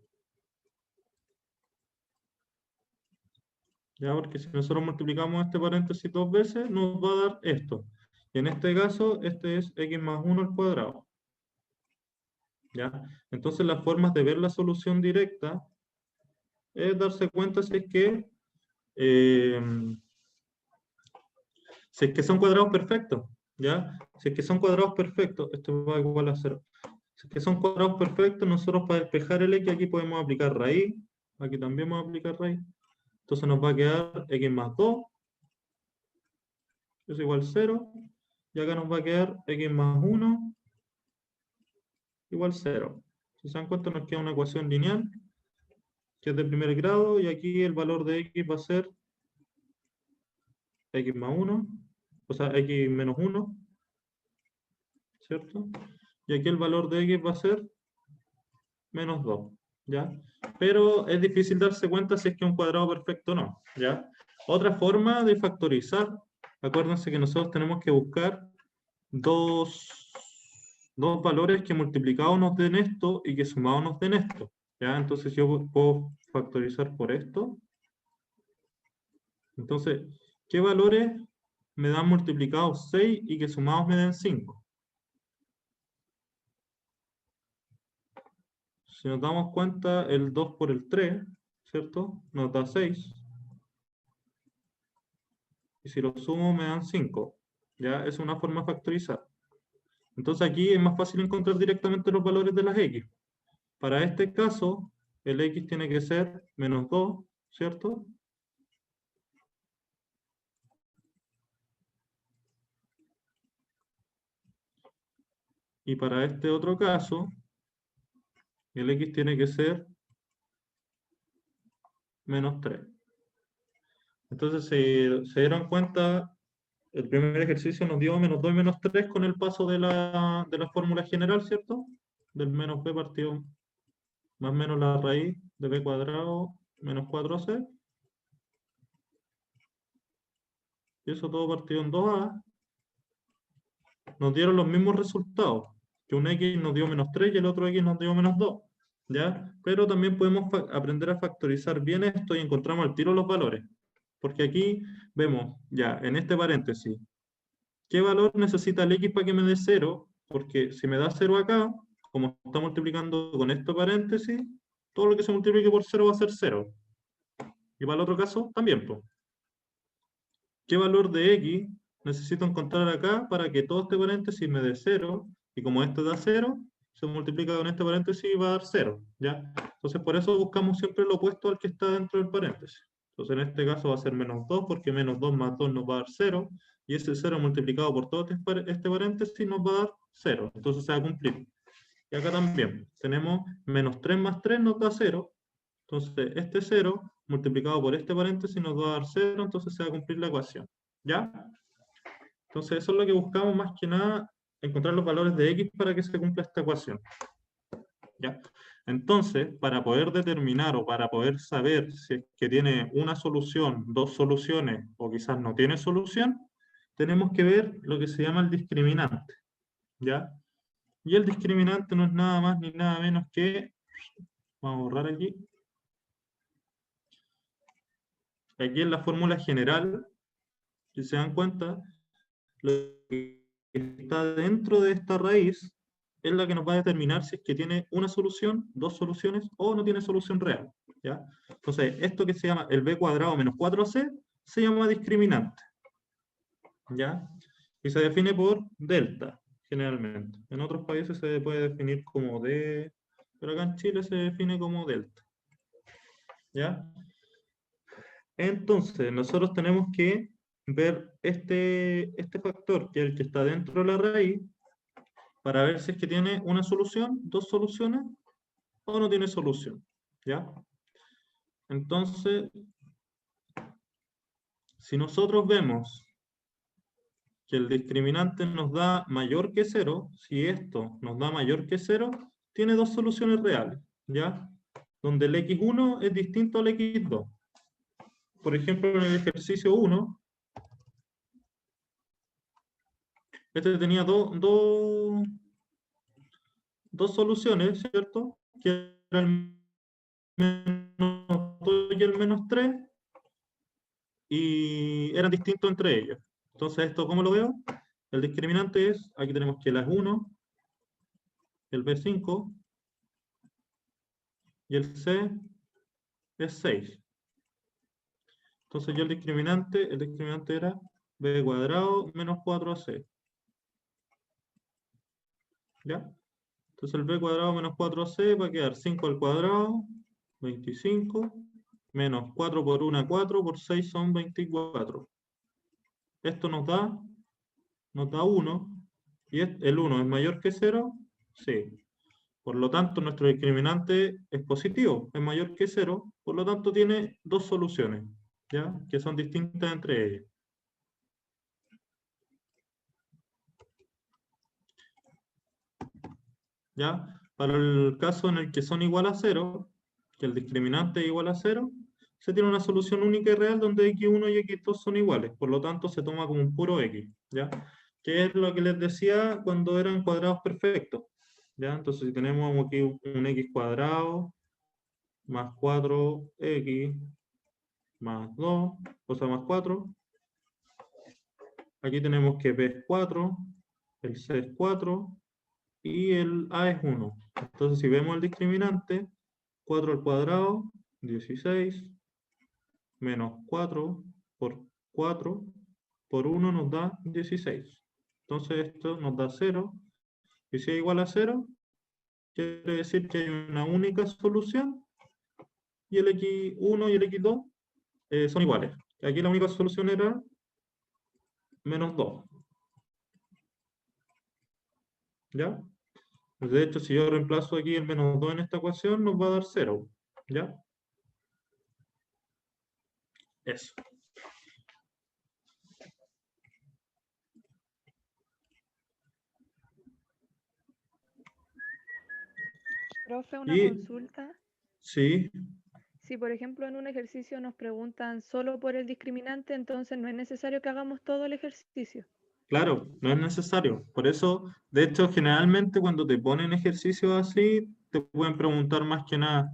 ¿Ya? Porque si nosotros multiplicamos este paréntesis dos veces, nos va a dar esto. Y en este caso, este es x más 1 al cuadrado. ¿Ya? Entonces las formas de ver la solución directa es darse cuenta eh, si es que son cuadrados perfectos, ¿ya? Si es que son cuadrados perfectos, esto va igual a 0. Si es que son cuadrados perfectos, nosotros para despejar el x aquí podemos aplicar raíz, aquí también vamos a aplicar raíz. Entonces nos va a quedar x más 2 es igual a 0, y acá nos va a quedar x más 1 igual a 0. Si se dan cuenta, nos queda una ecuación lineal que es de primer grado, y aquí el valor de x va a ser x más 1, o sea, x menos 1, ¿cierto? Y aquí el valor de x va a ser menos 2, ¿ya? Pero es difícil darse cuenta si es que un cuadrado perfecto o no, ¿ya? Otra forma de factorizar, acuérdense que nosotros tenemos que buscar dos valores que multiplicados nos den esto y que sumados nos den esto, ¿ya? Entonces yo puedo factorizar por esto. Entonces, ¿qué valores me dan multiplicados 6 y que sumados me den 5? Si nos damos cuenta, el 2 por el 3, ¿cierto? Nos da 6. y si lo sumo me dan 5. ¿Ya? Es una forma de factorizar. Entonces aquí es más fácil encontrar directamente los valores de las x. Para este caso, el x tiene que ser menos 2, ¿cierto? Y para este otro caso, el x tiene que ser menos 3. Entonces, se dieron cuenta, el primer ejercicio nos dio menos 2 y menos 3 con el paso de la fórmula general, ¿cierto? Del menos b partido más menos la raíz de b cuadrado menos 4c. Y eso todo partido en 2a. Nos dieron los mismos resultados, que un x nos dio menos 3 y el otro x nos dio menos 2, ¿ya? Pero también podemos aprender a factorizar bien esto y encontramos al tiro los valores. Porque aquí vemos, ya, en este paréntesis, ¿qué valor necesita el x para que me dé 0? Porque si me da 0 acá, como está multiplicando con este paréntesis, todo lo que se multiplique por 0 va a ser 0. Y para el otro caso, también, pues. ¿Qué valor de x necesito encontrar acá para que todo este paréntesis me dé 0? Y como este da 0, se multiplica con este paréntesis y va a dar 0, ¿ya? Entonces, por eso buscamos siempre lo opuesto al que está dentro del paréntesis. Entonces, en este caso va a ser menos 2, porque menos 2 más 2 nos va a dar 0, y ese 0 multiplicado por todo este paréntesis nos va a dar 0. Entonces, se va a cumplir. Y acá también tenemos menos 3 más 3 nos da 0. Entonces, este 0 multiplicado por este paréntesis nos va a dar 0, entonces se va a cumplir la ecuación. ¿Ya? Entonces, eso es lo que buscamos más que nada, encontrar los valores de x para que se cumpla esta ecuación. ¿Ya? Entonces, para poder determinar o para poder saber si es que tiene una solución, dos soluciones o quizás no tiene solución, tenemos que ver lo que se llama el discriminante. ¿Ya? Y el discriminante no es nada más ni nada menos que, vamos a borrar aquí, aquí en la fórmula general, si se dan cuenta, lo que está dentro de esta raíz es la que nos va a determinar si es que tiene una solución, dos soluciones o no tiene solución real. ¿Ya? Entonces, esto que se llama el b cuadrado menos 4c se llama discriminante. ¿Ya? Y se define por delta, generalmente. En otros países se puede definir como d, pero acá en Chile se define como delta. ¿Ya? Entonces, nosotros tenemos que ver este factor, que es el que está dentro de la raíz, para ver si es que tiene una solución, dos soluciones, o no tiene solución. ¿Ya? Entonces, si nosotros vemos que el discriminante nos da mayor que 0, si esto nos da mayor que 0, tiene dos soluciones reales, ¿ya? Donde el x1 es distinto al x2. Por ejemplo, en el ejercicio 1, este tenía dos soluciones, ¿cierto? Que eran el menos 2 y el menos 3, y eran distintos entre ellos. Entonces, ¿esto cómo lo veo? El discriminante es, aquí tenemos que la es 1, el b5, y el c es 6. Entonces yo el discriminante era b cuadrado menos 4c. ¿Ya? Entonces el b cuadrado menos 4c va a quedar 5 al cuadrado, 25, menos 4 por 1, 4, por 6 son 24. Esto nos da 1, y el 1 es mayor que 0, sí. Por lo tanto, nuestro discriminante es positivo, es mayor que 0, por lo tanto tiene dos soluciones, ¿ya? Que son distintas entre ellas. ¿Ya? Para el caso en el que son igual a 0, que el discriminante es igual a 0, se tiene una solución única y real donde x1 y x2 son iguales, por lo tanto se toma como un puro x, ¿ya? Que es lo que les decía cuando eran cuadrados perfectos, ¿ya? Entonces si tenemos aquí un x cuadrado más 4x más 2, o sea, más 4, aquí tenemos que b es 4, el c es 4, y el a es 1. Entonces, si vemos el discriminante, 4 al cuadrado, 16, menos 4 por 4, por 1 nos da 16. Entonces esto nos da 0. Y si es igual a 0, quiere decir que hay una única solución y el x1 y el x2 son iguales. Aquí la única solución era menos 2. ¿Ya? De hecho, si yo reemplazo aquí el menos 2 en esta ecuación, nos va a dar 0. ¿Ya? Eso. Profe, una Y consulta. sí, Si, por ejemplo, en un ejercicio nos preguntan solo por el discriminante, entonces no es necesario que hagamos todo el ejercicio. claro, no es necesario. Por eso, de hecho, generalmente cuando te ponen ejercicios así, te pueden preguntar más que nada.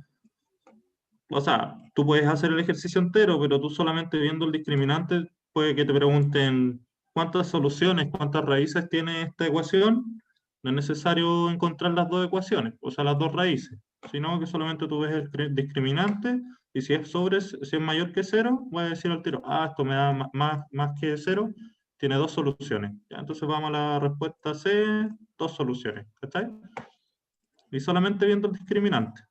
O sea, tú puedes hacer el ejercicio entero, pero tú solamente viendo el discriminante, puede que te pregunten cuántas soluciones, cuántas raíces tiene esta ecuación. No es necesario encontrar las dos ecuaciones, o sea, las dos raíces, sino que solamente tú ves el discriminante y si si es mayor que 0, voy a decir al tiro, esto me da más que 0, tiene dos soluciones. Ya, entonces vamos a la respuesta C, dos soluciones, ¿cachai? Y solamente viendo el discriminante.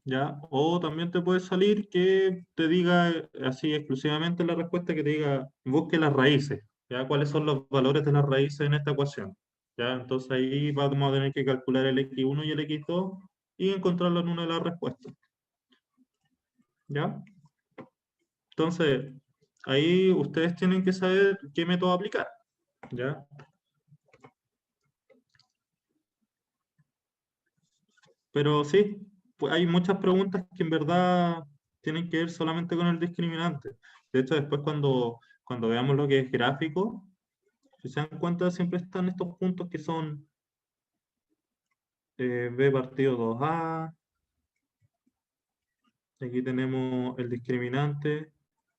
¿Ya? O también te puede salir que te diga así exclusivamente la respuesta que te diga, busque las raíces, ¿ya? ¿Cuáles son los valores de las raíces en esta ecuación? ¿Ya? Entonces ahí vamos a tener que calcular el x1 y el x2 y encontrarlo en una de las respuestas. ¿Ya? Entonces, ahí ustedes tienen que saber qué método aplicar. ¿Ya? Pero sí, pues hay muchas preguntas que en verdad tienen que ver solamente con el discriminante. De hecho, después cuando veamos lo que es gráfico, si se dan cuenta, siempre están estos puntos que son B partido 2A, aquí tenemos el discriminante,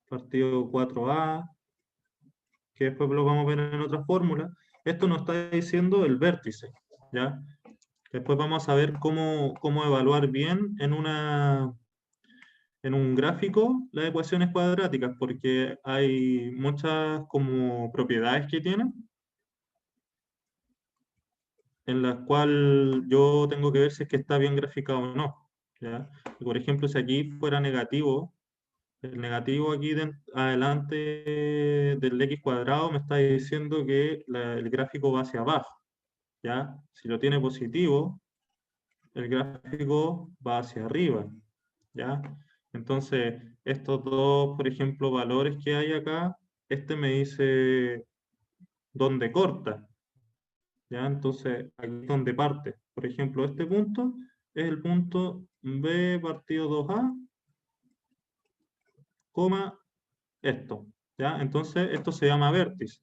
partido 4A, que después lo vamos a ver en otra fórmula. Esto nos está diciendo el vértice, ¿ya? Después vamos a ver cómo evaluar bien en un gráfico las ecuaciones cuadráticas, porque hay muchas como propiedades que tienen, en las cuales yo tengo que ver si es que está bien graficado o no. ¿Ya? Y por ejemplo, si aquí fuera negativo, el negativo aquí adelante del x cuadrado me está diciendo que el gráfico va hacia abajo. ¿Ya? Si lo tiene positivo, el gráfico va hacia arriba. ¿Ya? Entonces, estos dos, por ejemplo, valores que hay acá, este me dice dónde corta. ¿Ya? Entonces, aquí es donde parte. Por ejemplo, este punto es el punto B partido 2A, coma, esto. ¿Ya? Entonces, esto se llama vértice.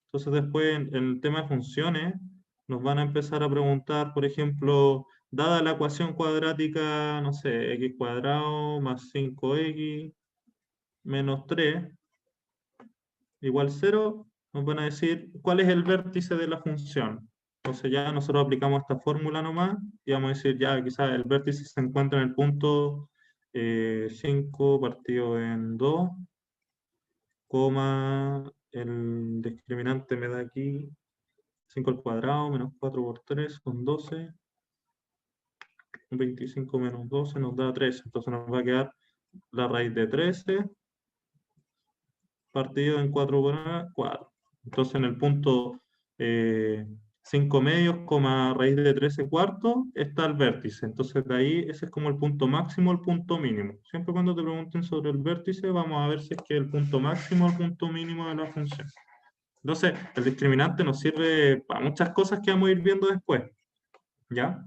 Entonces, después, en el tema de funciones, nos van a empezar a preguntar, por ejemplo, dada la ecuación cuadrática, no sé, x cuadrado más 5x menos 3 igual 0, nos van a decir cuál es el vértice de la función. Entonces ya nosotros aplicamos esta fórmula nomás y vamos a decir ya quizás el vértice se encuentra en el punto 5 partido en 2, coma, el discriminante me da aquí 5 al cuadrado menos 4 por 3 con 12, 25 menos 12 nos da 13, entonces nos va a quedar la raíz de 13 partido en 4 por 4. Entonces en el punto 5 medios, raíz de 13 cuartos, está el vértice. Entonces de ahí ese es como el punto máximo, el punto mínimo. Siempre cuando te pregunten sobre el vértice, vamos a ver si es que el punto máximo o el punto mínimo de la función. Entonces, el discriminante nos sirve para muchas cosas que vamos a ir viendo después. ¿Ya?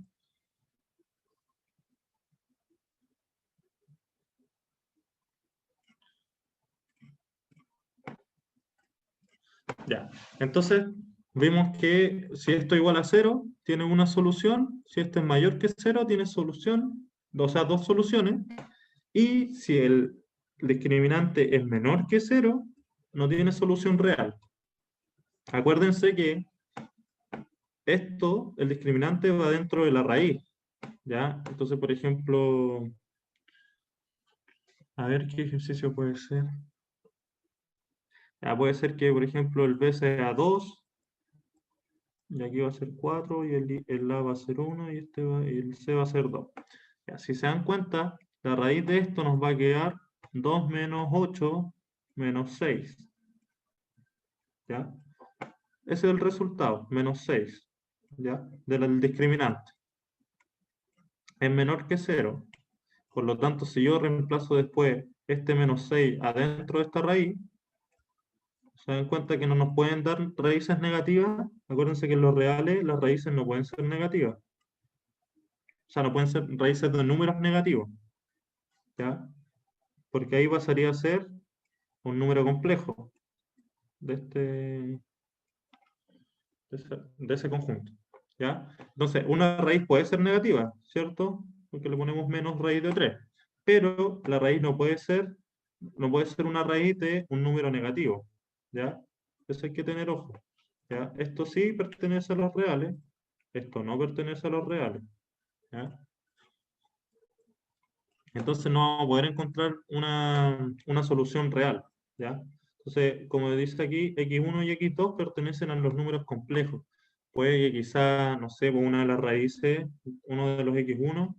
Ya. Entonces, vemos que si esto es igual a 0, tiene una solución. Si esto es mayor que 0, tiene solución. O sea, dos soluciones. Y si el discriminante es menor que 0, no tiene solución real. Acuérdense que el discriminante va dentro de la raíz. ¿Ya? Entonces, por ejemplo, A ver qué ejercicio puede ser. Ya, puede ser que, por ejemplo, el B sea 2, y aquí va a ser 4, y el A va a ser 1, y el C va a ser 2. Ya, si se dan cuenta, la raíz de esto nos va a quedar 2 menos 8 menos 6. ¿Ya? Ese es el resultado, menos 6, ¿ya? Del discriminante. Es menor que 0. Por lo tanto, si yo reemplazo después este menos 6 adentro de esta raíz, se dan cuenta que no nos pueden dar raíces negativas. Acuérdense que en los reales las raíces no pueden ser negativas. O sea, no pueden ser raíces de números negativos. ¿Ya? Porque ahí pasaría a ser un número complejo de ese conjunto. ¿Ya? Entonces, una raíz puede ser negativa, ¿cierto? Porque le ponemos menos raíz de 3. Pero la raíz no puede ser una raíz de un número negativo. ¿Ya? Eso hay que tener ojo. ¿Ya? Esto sí pertenece a los reales, esto no pertenece a los reales. ¿Ya? Entonces no vamos a poder encontrar una solución real. ¿Ya? Entonces, como dice aquí, x1 y x2 pertenecen a los números complejos. Puede que quizá, no sé, una de las raíces, uno de los x1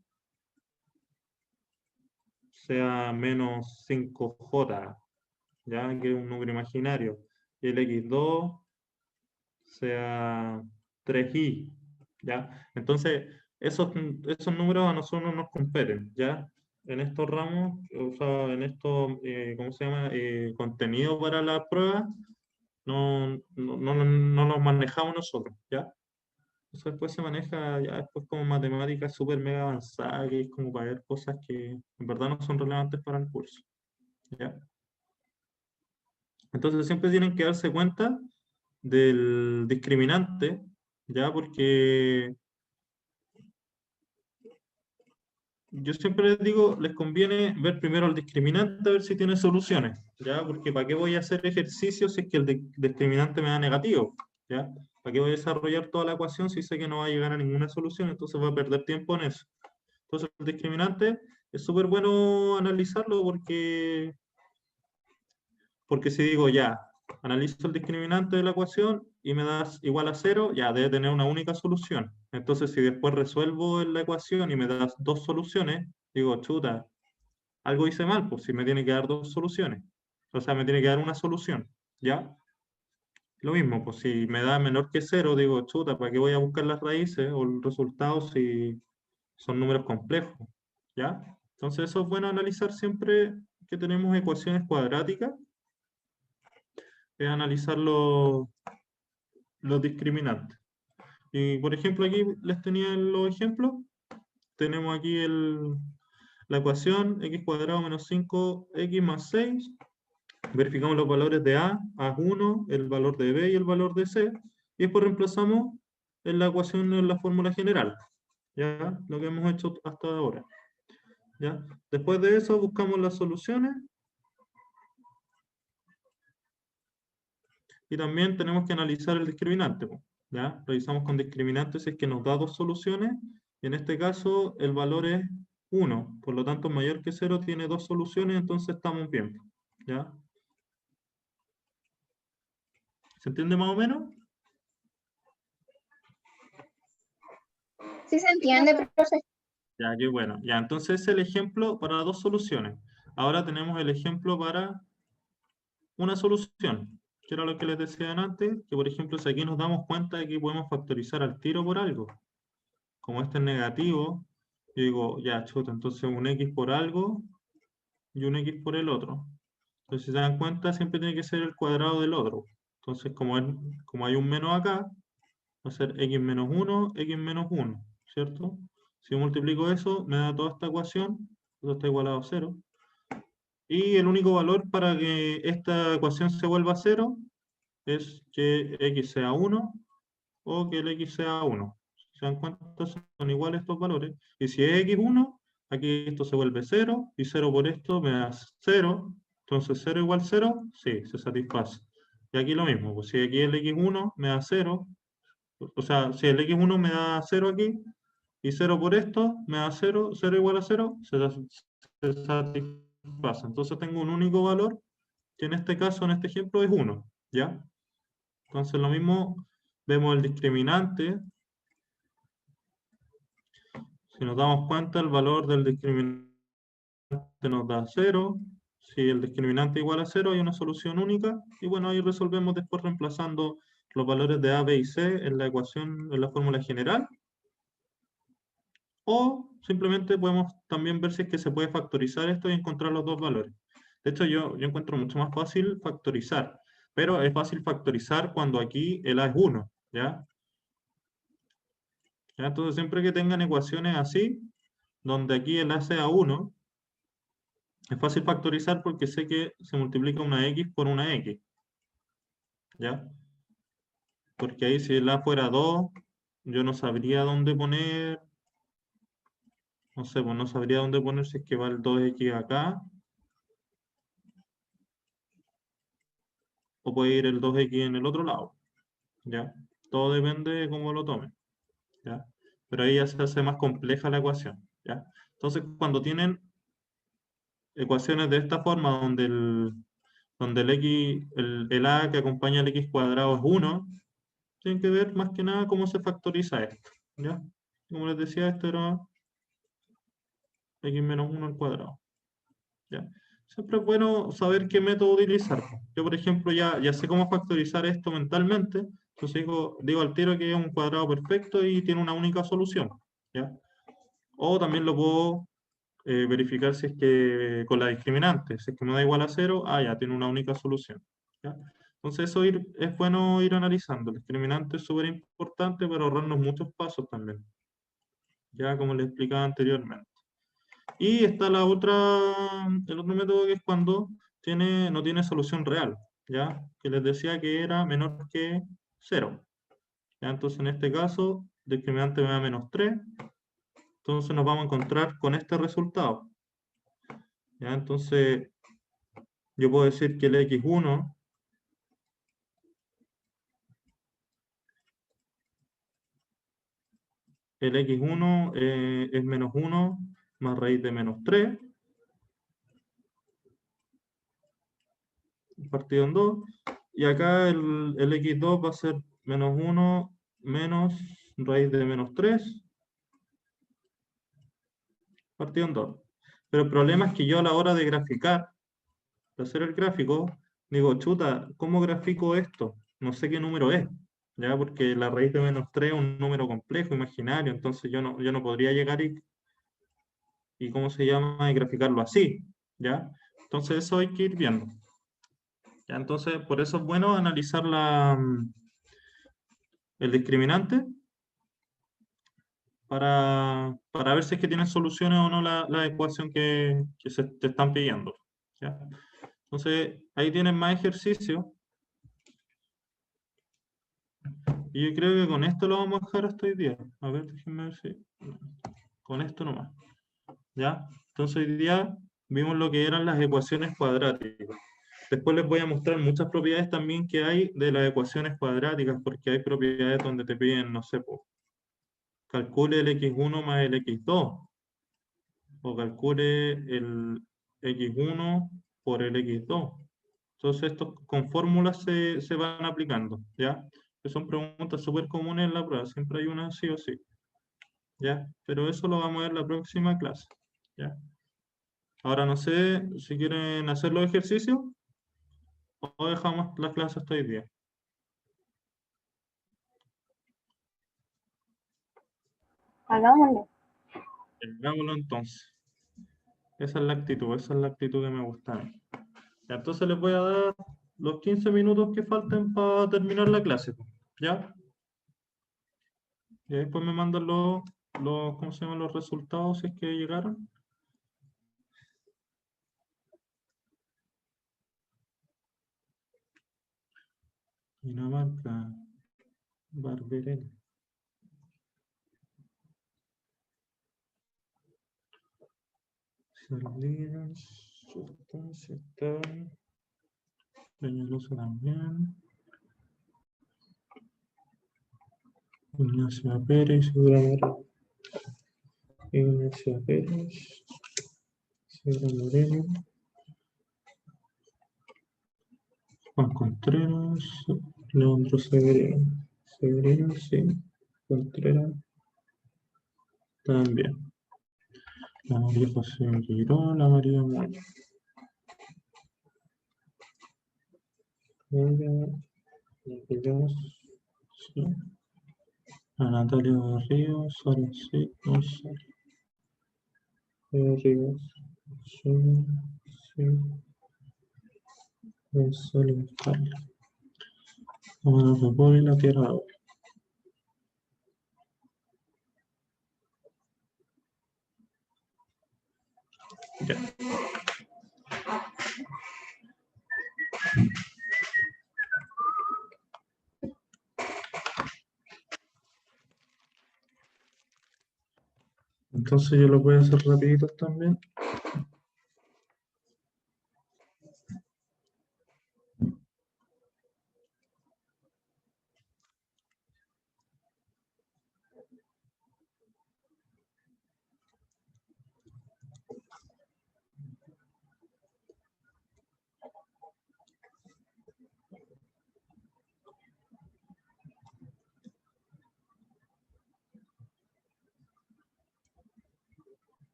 sea menos 5j, ¿ya? Que es un número imaginario. Y el x2 sea 3i, ¿ya? Entonces, esos números a nosotros no nos competen, ¿ya? En estos ramos, o sea, en estos, ¿cómo se llama? Contenido para la prueba, no los manejamos nosotros, ¿ya? Eso después se maneja ya después como matemática súper mega avanzada, que es como para ver cosas que en verdad no son relevantes para el curso, ¿ya? Entonces siempre tienen que darse cuenta del discriminante, ¿ya? Porque yo siempre les digo, les conviene ver primero el discriminante, a ver si tiene soluciones, ¿ya? Porque ¿para qué voy a hacer ejercicios si es que el discriminante me da negativo? ¿Ya? ¿Para qué voy a desarrollar toda la ecuación si sé que no va a llegar a ninguna solución? Entonces voy a perder tiempo en eso. Entonces el discriminante es súper bueno analizarlo porque si digo ya, analizo el discriminante de la ecuación y me das igual a 0, ya debe tener una única solución. Entonces, si después resuelvo la ecuación y me das dos soluciones, digo, chuta, algo hice mal, pues si me tiene que dar dos soluciones. O sea, me tiene que dar una solución, ¿ya? Lo mismo, pues si me da menor que 0, digo, chuta, ¿para qué voy a buscar las raíces o el resultado si son números complejos? ¿Ya? Entonces, eso es bueno analizar siempre que tenemos ecuaciones cuadráticas, es analizar los discriminantes. Y por ejemplo, aquí les tenía los ejemplos. Tenemos aquí la ecuación x cuadrado menos 5x más 6. Verificamos los valores de A, A1, el valor de B y el valor de C. Y después reemplazamos en la ecuación en la fórmula general. ¿Ya? Lo que hemos hecho hasta ahora. ¿Ya? Después de eso buscamos las soluciones. Y también tenemos que analizar el discriminante, ¿ya? Revisamos con discriminantes si es que nos da dos soluciones, y en este caso el valor es 1, por lo tanto mayor que 0 tiene dos soluciones, entonces estamos bien, ¿ya? ¿Se entiende más o menos? Sí se entiende, profe. Ya, qué bueno. Ya, entonces es el ejemplo para dos soluciones. Ahora tenemos el ejemplo para una solución, que era lo que les decía antes, que por ejemplo si aquí nos damos cuenta de que podemos factorizar al tiro por algo. Como este es negativo, yo digo, ya, chuta, entonces un x por algo y un x por el otro. Entonces, si se dan cuenta, siempre tiene que ser el cuadrado del otro. Entonces, como hay un menos acá, va a ser x menos 1, x menos 1, ¿cierto? Si yo multiplico eso, me da toda esta ecuación, eso está igualado a 0. Y el único valor para que esta ecuación se vuelva a 0 es que x sea 1 o que el x sea 1. ¿Se dan cuenta? Son iguales estos valores. Y si es x1, aquí esto se vuelve 0, y 0 por esto me da 0. Entonces 0 igual 0, sí, se satisface. Y aquí lo mismo, pues si aquí el x1 me da 0, o sea, si el x1 me da 0 aquí, y 0 por esto me da 0, 0 igual a 0, se satisface pasa. Entonces tengo un único valor, que en este caso, en este ejemplo, es 1, ¿ya? Entonces lo mismo, vemos el discriminante. Si nos damos cuenta, el valor del discriminante nos da 0. Si el discriminante igual a 0, hay una solución única. Y bueno, ahí resolvemos después reemplazando los valores de A, B y C en la ecuación, en la fórmula general. O simplemente podemos también ver si es que se puede factorizar esto y encontrar los dos valores. De hecho, yo encuentro mucho más fácil factorizar. Pero es fácil factorizar cuando aquí el A es 1, ¿ya? ¿Ya? Entonces, siempre que tengan ecuaciones así, donde aquí el A sea 1, es fácil factorizar porque sé que se multiplica una X por una X. ¿Ya? Porque ahí si el A fuera 2, yo no sabría dónde poner, no sé, pues no sabría dónde poner si es que va el 2X acá, o puede ir el 2X en el otro lado. ¿Ya? Todo depende de cómo lo tomen. ¿Ya? Pero ahí ya se hace más compleja la ecuación. ¿Ya? Entonces, cuando tienen ecuaciones de esta forma, donde el X, el A que acompaña al X cuadrado es 1, tienen que ver más que nada cómo se factoriza esto. ¿Ya? Como les decía, esto era X menos 1 al cuadrado. ¿Ya? Siempre es bueno saber qué método utilizar. Yo, por ejemplo, ya sé cómo factorizar esto mentalmente, entonces digo al tiro que es un cuadrado perfecto y tiene una única solución. ¿Ya? O también lo puedo verificar si es que con la discriminante, si es que me da igual a 0, ya tiene una única solución. ¿Ya? Entonces eso es bueno ir analizando. El discriminante es súper importante para ahorrarnos muchos pasos también. Ya como les explicaba anteriormente. Y está el otro método que es cuando no tiene solución real, ¿ya? Que les decía que era menor que 0. ¿Ya? Entonces en este caso, discriminante me da menos 3. Entonces nos vamos a encontrar con este resultado. ¿Ya? Entonces yo puedo decir que el x1 es menos 1 más raíz de menos 3 partido en 2. Y acá el x2 va a ser menos 1 menos raíz de menos 3 partido en 2. Pero el problema es que yo a la hora de graficar, de hacer el gráfico, digo, chuta, ¿cómo grafico esto? No sé qué número es, ¿ya? Porque la raíz de menos 3 es un número complejo, imaginario, entonces yo no podría llegar y ¿cómo se llama? Y graficarlo así, ¿ya? Entonces eso hay que ir viendo. ¿Ya? Entonces, por eso es bueno analizar el discriminante para ver si es que tienen soluciones o no la ecuación que se te están pidiendo. ¿Ya? Entonces, ahí tienen más ejercicios. Y yo creo que con esto lo vamos a dejar hasta hoy día. A ver, déjenme ver si... Con esto nomás. ¿Ya? Entonces hoy día vimos lo que eran las ecuaciones cuadráticas. Después les voy a mostrar muchas propiedades también que hay de las ecuaciones cuadráticas, porque hay propiedades donde te piden, no sé, calcule el x1 más el x2, o calcule el x1 por el x2. Entonces estos con fórmulas se van aplicando, ¿ya? Que son preguntas súper comunes en la prueba, siempre hay una sí o sí, ¿ya? Pero eso lo vamos a ver en la próxima clase, ¿ya? Ahora no sé si quieren hacer los ejercicios o dejamos la clase hasta hoy día. Hagámoslo. Hagámoslo entonces. Esa es la actitud que me gusta a mí. Ya, entonces les voy a dar los 15 minutos que falten para terminar la clase, ¿ya? Y después me mandan ¿cómo se llaman? Los resultados si es que llegaron. Dinamarca, Barberena. Salinas, sustancia tal. Peñalosa también. Ignacia Pérez, Segura Moreno. Ignacia Pérez, Segura Moreno. Juan Contreras, Leandro Severino. Severino, sí. Contreras también. La María José Girón, la María Moya. Ríos, sí. La Natalia Ríos, ahora sí, no sé. Ríos, sí, sí. González Carlos. Vamos a ver la tierra ahora. Ya. Entonces yo lo voy a hacer rapidito también.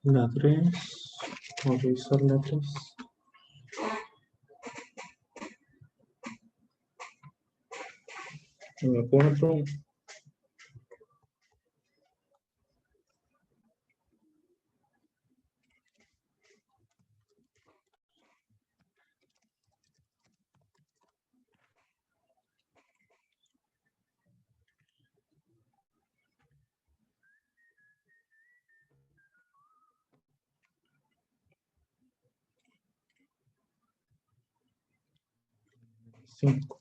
La 3. Vamos a revisar la 3. La 4. Cinco.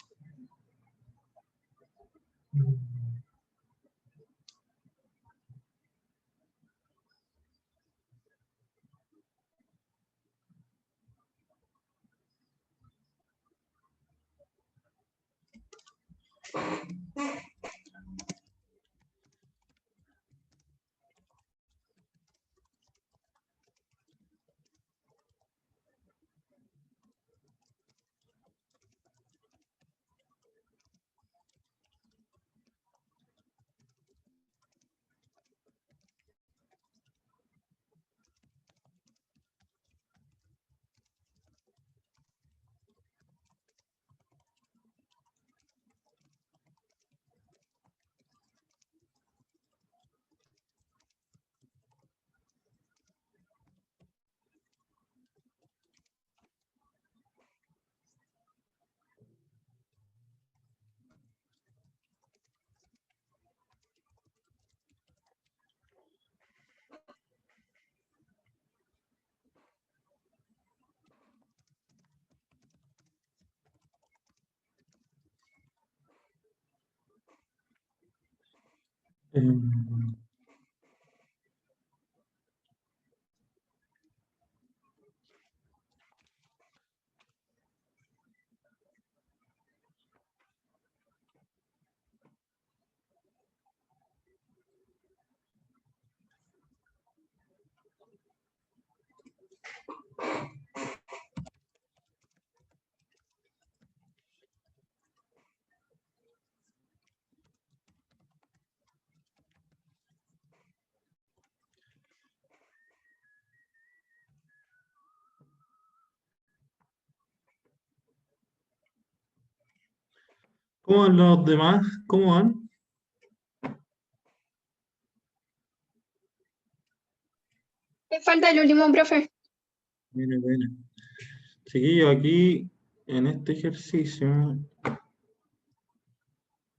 ¿Cómo van los demás? ¿Cómo van? Me falta el último, profe. Viene, viene. Chiquillos, aquí en este ejercicio,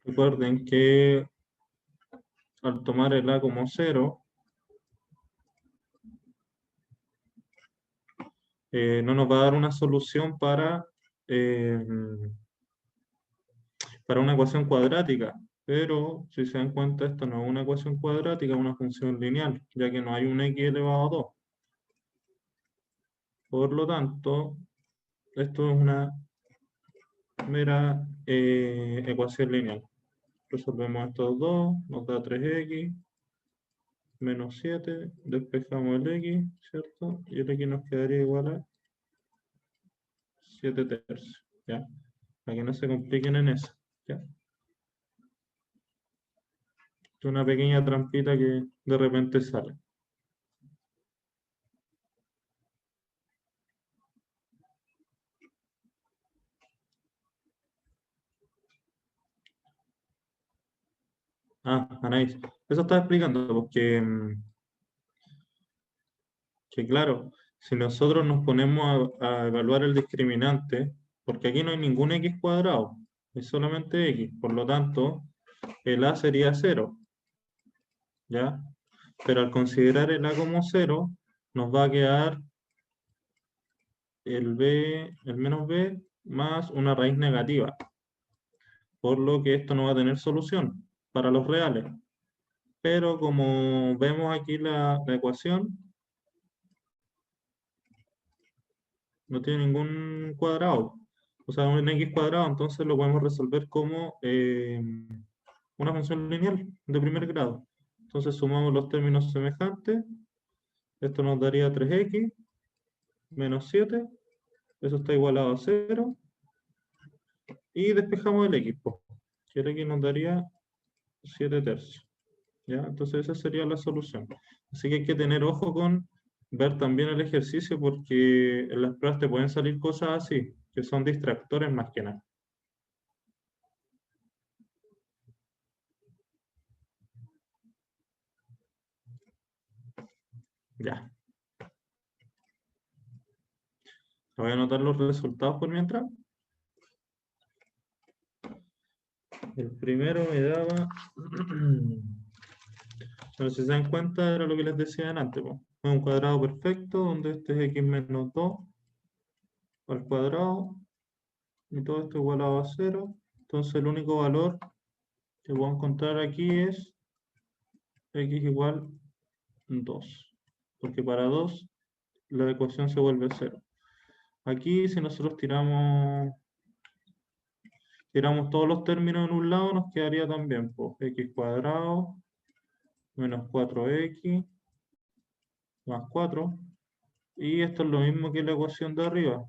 recuerden que al tomar el A como 0, no nos va a dar una solución para una ecuación cuadrática. Pero, si se dan cuenta, esto no es una ecuación cuadrática, es una función lineal, ya que no hay un x elevado a 2. Por lo tanto, esto es una mera ecuación lineal. Resolvemos estos dos, nos da 3x menos 7, despejamos el x, ¿cierto? Y el x nos quedaría igual a 7 tercios, ¿ya? Para que no se compliquen en eso, ¿ya? Es una pequeña trampita que de repente sale. Ah, Anaís, eso estaba explicando, porque que claro, si nosotros nos ponemos a evaluar el discriminante, porque aquí no hay ningún x cuadrado, es solamente x, por lo tanto, el a sería 0, ¿ya? Pero al considerar el a como 0, nos va a quedar el menos b más una raíz negativa, por lo que esto no va a tener solución para los reales. Pero como vemos aquí la ecuación, no tiene ningún cuadrado, o sea, un x cuadrado, entonces lo podemos resolver como una función lineal de primer grado. Entonces sumamos los términos semejantes. Esto nos daría 3x menos 7. Eso está igualado a 0. Y despejamos el x, po, que el x nos daría 7 tercios. ¿Ya? Entonces esa sería la solución. Así que hay que tener ojo con ver también el ejercicio porque en las pruebas te pueden salir cosas así, que son distractores más que nada. Ya. Voy a anotar los resultados por mientras. El primero me daba... Bueno, si se dan cuenta, era lo que les decía antes. Es un cuadrado perfecto donde este es x menos 2 al cuadrado y todo esto igualado a 0. Entonces el único valor que voy a encontrar aquí es x igual 2. Porque para 2 la ecuación se vuelve 0. Aquí si nosotros tiramos todos los términos en un lado, nos quedaría también pues, x cuadrado menos 4x más 4. Y esto es lo mismo que la ecuación de arriba.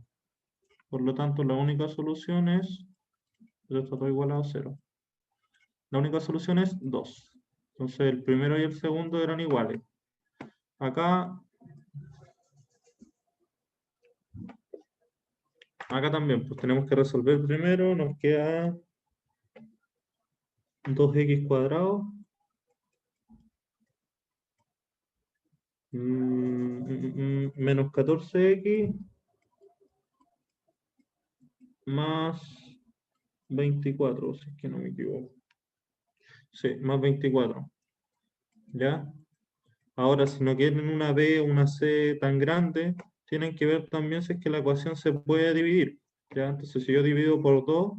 Por lo tanto, la única solución es... Esto está todo igualado a 0. La única solución es 2. Entonces el primero y el segundo eran iguales. Acá también, pues tenemos que resolver primero, nos queda 2x cuadrado menos 14x más 24, si es que no me equivoco. Sí, más 24. ¿Ya? Ahora, si no quieren una b o una c tan grande, tienen que ver también si es que la ecuación se puede dividir. ¿Ya? Entonces, si yo divido por 2,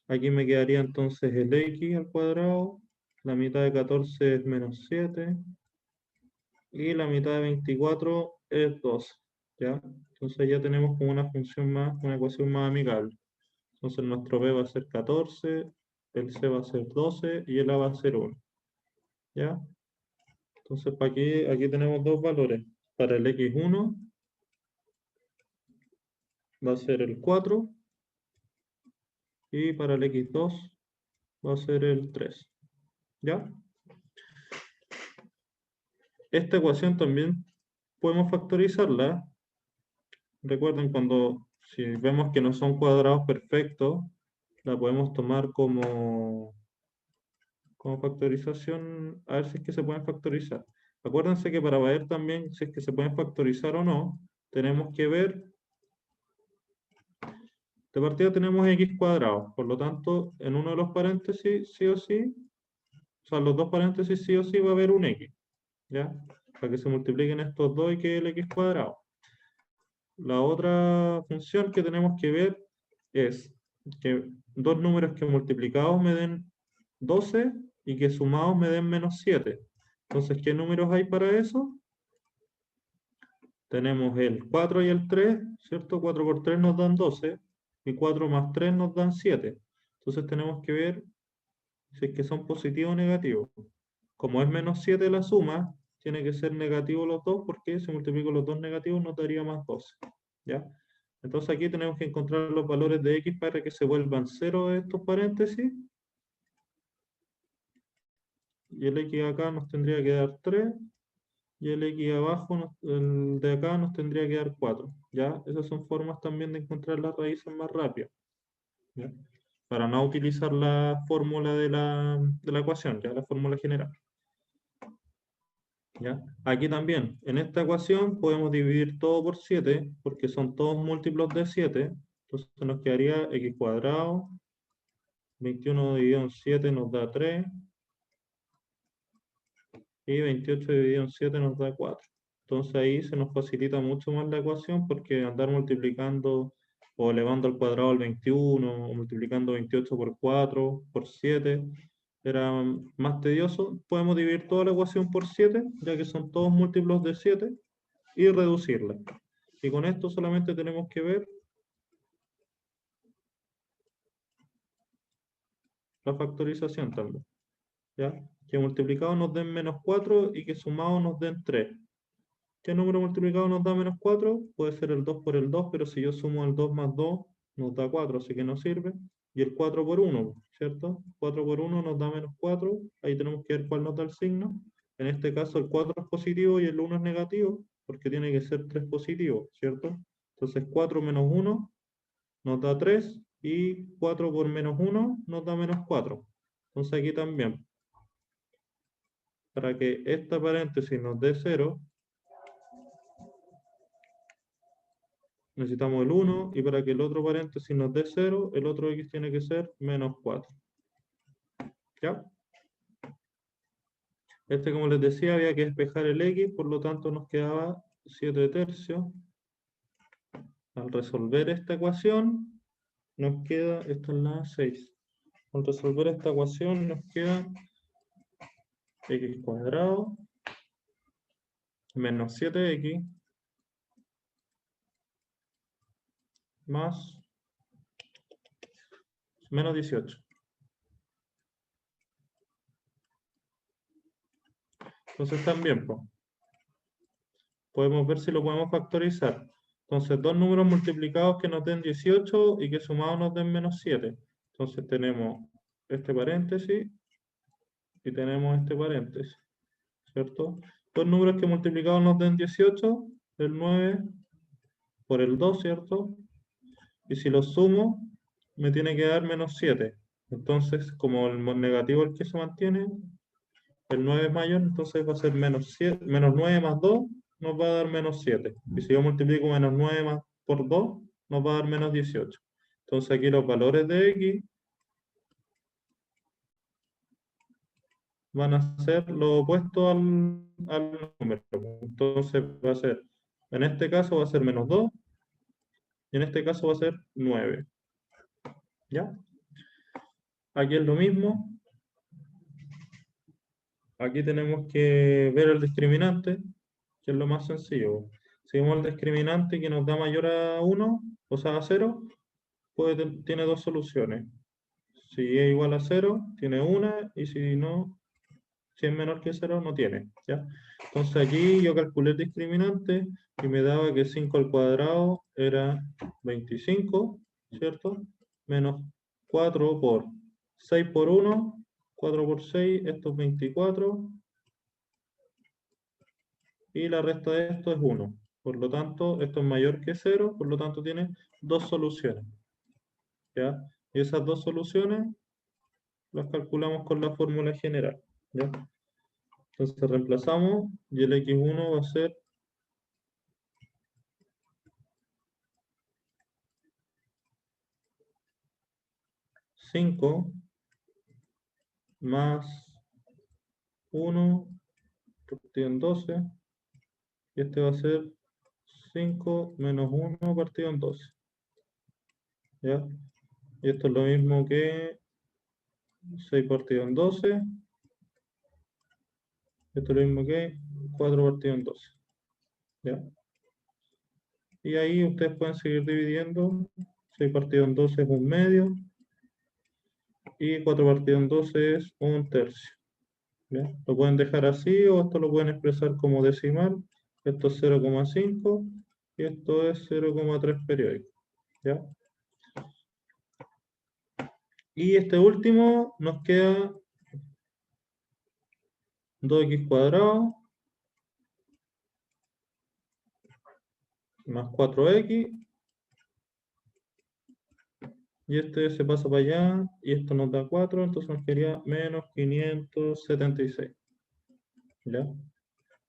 aquí me quedaría entonces el x al cuadrado, la mitad de 14 es menos 7, y la mitad de 24 es 12. ¿Ya? Entonces ya tenemos como una función más, una ecuación más amigable. Entonces nuestro b va a ser 14, el c va a ser 12 y el a va a ser 1. ¿Ya? Entonces aquí tenemos dos valores. Para el x1 va a ser el 4 y para el x2 va a ser el 3. ¿Ya? Esta ecuación también podemos factorizarla. Recuerden si vemos que no son cuadrados perfectos, la podemos tomar como factorización, a ver si es que se pueden factorizar. Acuérdense que para ver también si es que se pueden factorizar o no, tenemos que ver, de partida tenemos x cuadrado, por lo tanto, en uno de los paréntesis, sí o sí, o sea, los dos paréntesis sí o sí va a haber un x, ¿ya? Para que se multipliquen estos dos y quede el x cuadrado. La otra función que tenemos que ver es que dos números que multiplicados me den 12 y que sumados me den menos 7. Entonces, ¿qué números hay para eso? Tenemos el 4 y el 3, ¿cierto? 4 por 3 nos dan 12 y 4 más 3 nos dan 7. Entonces tenemos que ver si es que son positivos o negativos. Como es menos 7 la suma, tiene que ser negativo los dos porque si multiplico los dos negativos nos daría más 12. ¿Ya? Entonces aquí tenemos que encontrar los valores de x para que se vuelvan 0 estos paréntesis. Y el x acá nos tendría que dar 3. Y el x abajo, el de acá nos tendría que dar 4. ¿Ya? Esas son formas también de encontrar las raíces más rápido. ¿Ya? Para no utilizar la fórmula de la ecuación, ya la fórmula general. ¿Ya? Aquí también, en esta ecuación podemos dividir todo por 7, porque son todos múltiplos de 7. Entonces nos quedaría x cuadrado, 21 dividido en 7 nos da 3, y 28 dividido en 7 nos da 4. Entonces ahí se nos facilita mucho más la ecuación, porque andar multiplicando o elevando al cuadrado al 21, o multiplicando 28 por 4, por 7, era más tedioso. Podemos dividir toda la ecuación por 7, ya que son todos múltiplos de 7, y reducirla. Y con esto solamente tenemos que ver la factorización también. ¿Ya? Que multiplicado nos den menos 4 y que sumado nos den 3. ¿Qué número multiplicado nos da menos 4? Puede ser el 2 por el 2, pero si yo sumo el 2 más 2, nos da 4, así que no sirve. Y el 4 por 1, ¿cierto? 4 por 1 nos da menos 4. Ahí tenemos que ver cuál nos da el signo. En este caso el 4 es positivo y el 1 es negativo, porque tiene que ser 3 positivo, ¿cierto? Entonces 4 menos 1 nos da 3 y 4 por menos 1 nos da menos 4. Entonces aquí también, para que esta paréntesis nos dé 0, necesitamos el 1, y para que el otro paréntesis nos dé 0, el otro x tiene que ser menos 4. ¿Ya? Este, como les decía, había que despejar el x, por lo tanto nos quedaba 7 tercios. Al resolver esta ecuación, nos queda, esta es la 6. Al resolver esta ecuación nos queda x cuadrado menos 7x más menos 18. Entonces también, pues, podemos ver si lo podemos factorizar. Entonces, dos números multiplicados que nos den 18 y que sumados nos den menos 7. Entonces tenemos este paréntesis y tenemos este paréntesis, ¿cierto? Dos números que multiplicados nos den 18, el 9 por el 2, ¿cierto? Y si los sumo, me tiene que dar menos 7. Entonces, como el negativo es el que se mantiene, el 9 es mayor, entonces va a ser menos 7, menos 9 más 2 nos va a dar menos 7. Y si yo multiplico menos 9 más por 2, nos va a dar menos 18. Entonces aquí los valores de x van a ser lo opuesto al número. Entonces va a ser, en este caso va a ser menos 2, y en este caso va a ser 9. ¿Ya? Aquí es lo mismo. Aquí tenemos que ver el discriminante, que es lo más sencillo. Si vemos el discriminante que nos da mayor a 1, o sea, a 0, tiene dos soluciones. Si es igual a 0, tiene una, y si no, si es menor que 0, no tiene. ¿Ya? Entonces aquí yo calculé el discriminante y me daba que 5 al cuadrado era 25, ¿cierto? Menos 4 por 6 por 1, 4 por 6, esto es 24. Y la resta de esto es 1. Por lo tanto, esto es mayor que 0, por lo tanto tiene dos soluciones. ¿Ya? Y esas dos soluciones las calculamos con la fórmula general. ¿Ya? Entonces reemplazamos y el x1 va a ser 5 más 1 partido en 12. Y este va a ser 5 menos 1 partido en 12. ¿Ya? Y esto es lo mismo que 6 partido en 12. Esto es lo mismo que 4 partido en 12. ¿Ya? Y ahí ustedes pueden seguir dividiendo. 6 partido en 12 es 1/2. Y 4 partido en 12 es 1/3. ¿Ya? Lo pueden dejar así o esto lo pueden expresar como decimal. Esto es 0,5 y esto es 0,3 periódico. ¿Ya? Y este último nos queda 2x cuadrado más 4x, y este se pasa para allá, y esto nos da 4, entonces nos quedaría menos 576. ¿Ya?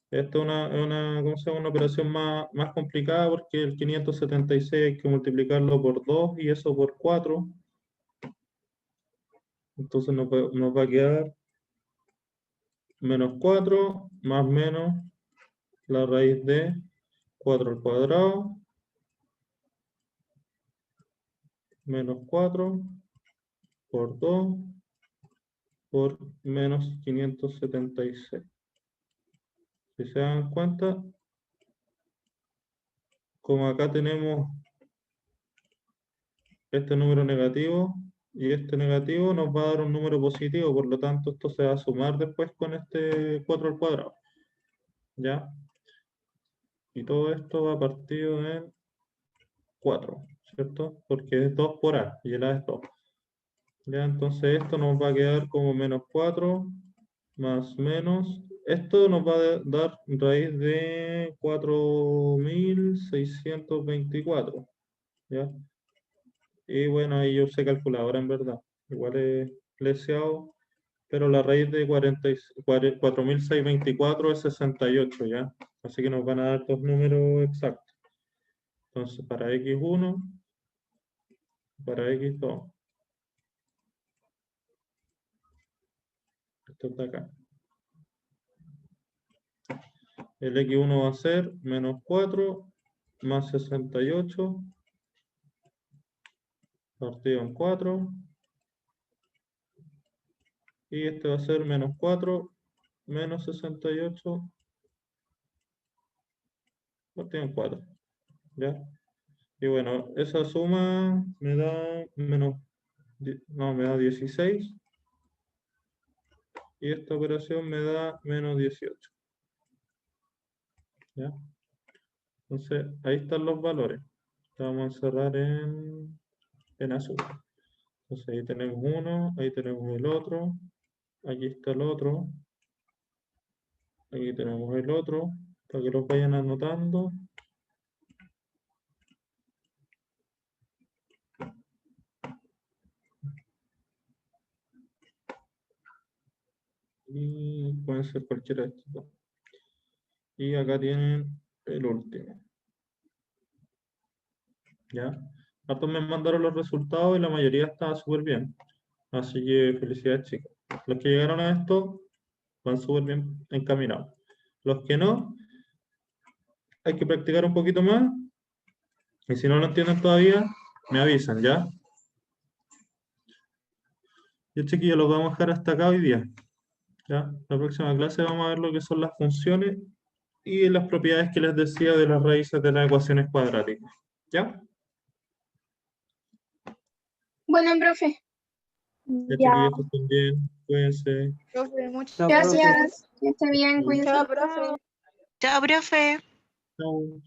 Esto es ¿cómo se llama? Una operación más complicada, porque el 576 hay que multiplicarlo por 2 y eso por 4. Entonces nos va a quedar menos 4 más menos la raíz de 4 al cuadrado menos 4 por 2 por menos 576. Si se dan cuenta, como acá tenemos este número negativo, y este negativo nos va a dar un número positivo, por lo tanto esto se va a sumar después con este 4 al cuadrado. ¿Ya? Y todo esto va partido en 4, ¿cierto? Porque es 2 por A y el A es 2. Ya, entonces esto nos va a quedar como menos 4 más menos. Esto nos va a dar raíz de 4624. ¿Ya? Y bueno, ahí yo usé calculadora en verdad. Igual es leseado, pero la raíz de 4624 es 68, ¿ya? Así que nos van a dar dos números exactos. Entonces, para x1, para x2. Esto está acá. El x1 va a ser menos 4 más 68 partido en 4. Y este va a ser menos 4 menos 68 partido en 4. ¿Ya? Y bueno, esa suma me da menos, no, me da 16. Y esta operación me da menos 18. ¿Ya? Entonces, ahí están los valores. Vamos a encerrar en azul. Entonces, ahí tenemos uno, ahí tenemos el otro, aquí está el otro, aquí tenemos el otro, para que los vayan anotando. Y pueden ser cualquiera de estos dos. Y acá tienen el último. ¿Ya? Hartos me mandaron los resultados y la mayoría estaba súper bien. Así que felicidades, chicos. Los que llegaron a esto van súper bien encaminados. Los que no, hay que practicar un poquito más. Y si no lo entienden todavía, me avisan, ¿ya? Y chiquillos, lo vamos a dejar hasta acá hoy día. ¿Ya? La próxima clase vamos a ver lo que son las funciones y las propiedades que les decía de las raíces de las ecuaciones cuadráticas. ¿Ya? Bueno, profe. Ya, Ya. chiquillos, que estén bien. Cuídense. Profe, muchas No, profe. Gracias. Que esté bien, Sí. cuídense. Chao, profe. Chao, profe. Chao.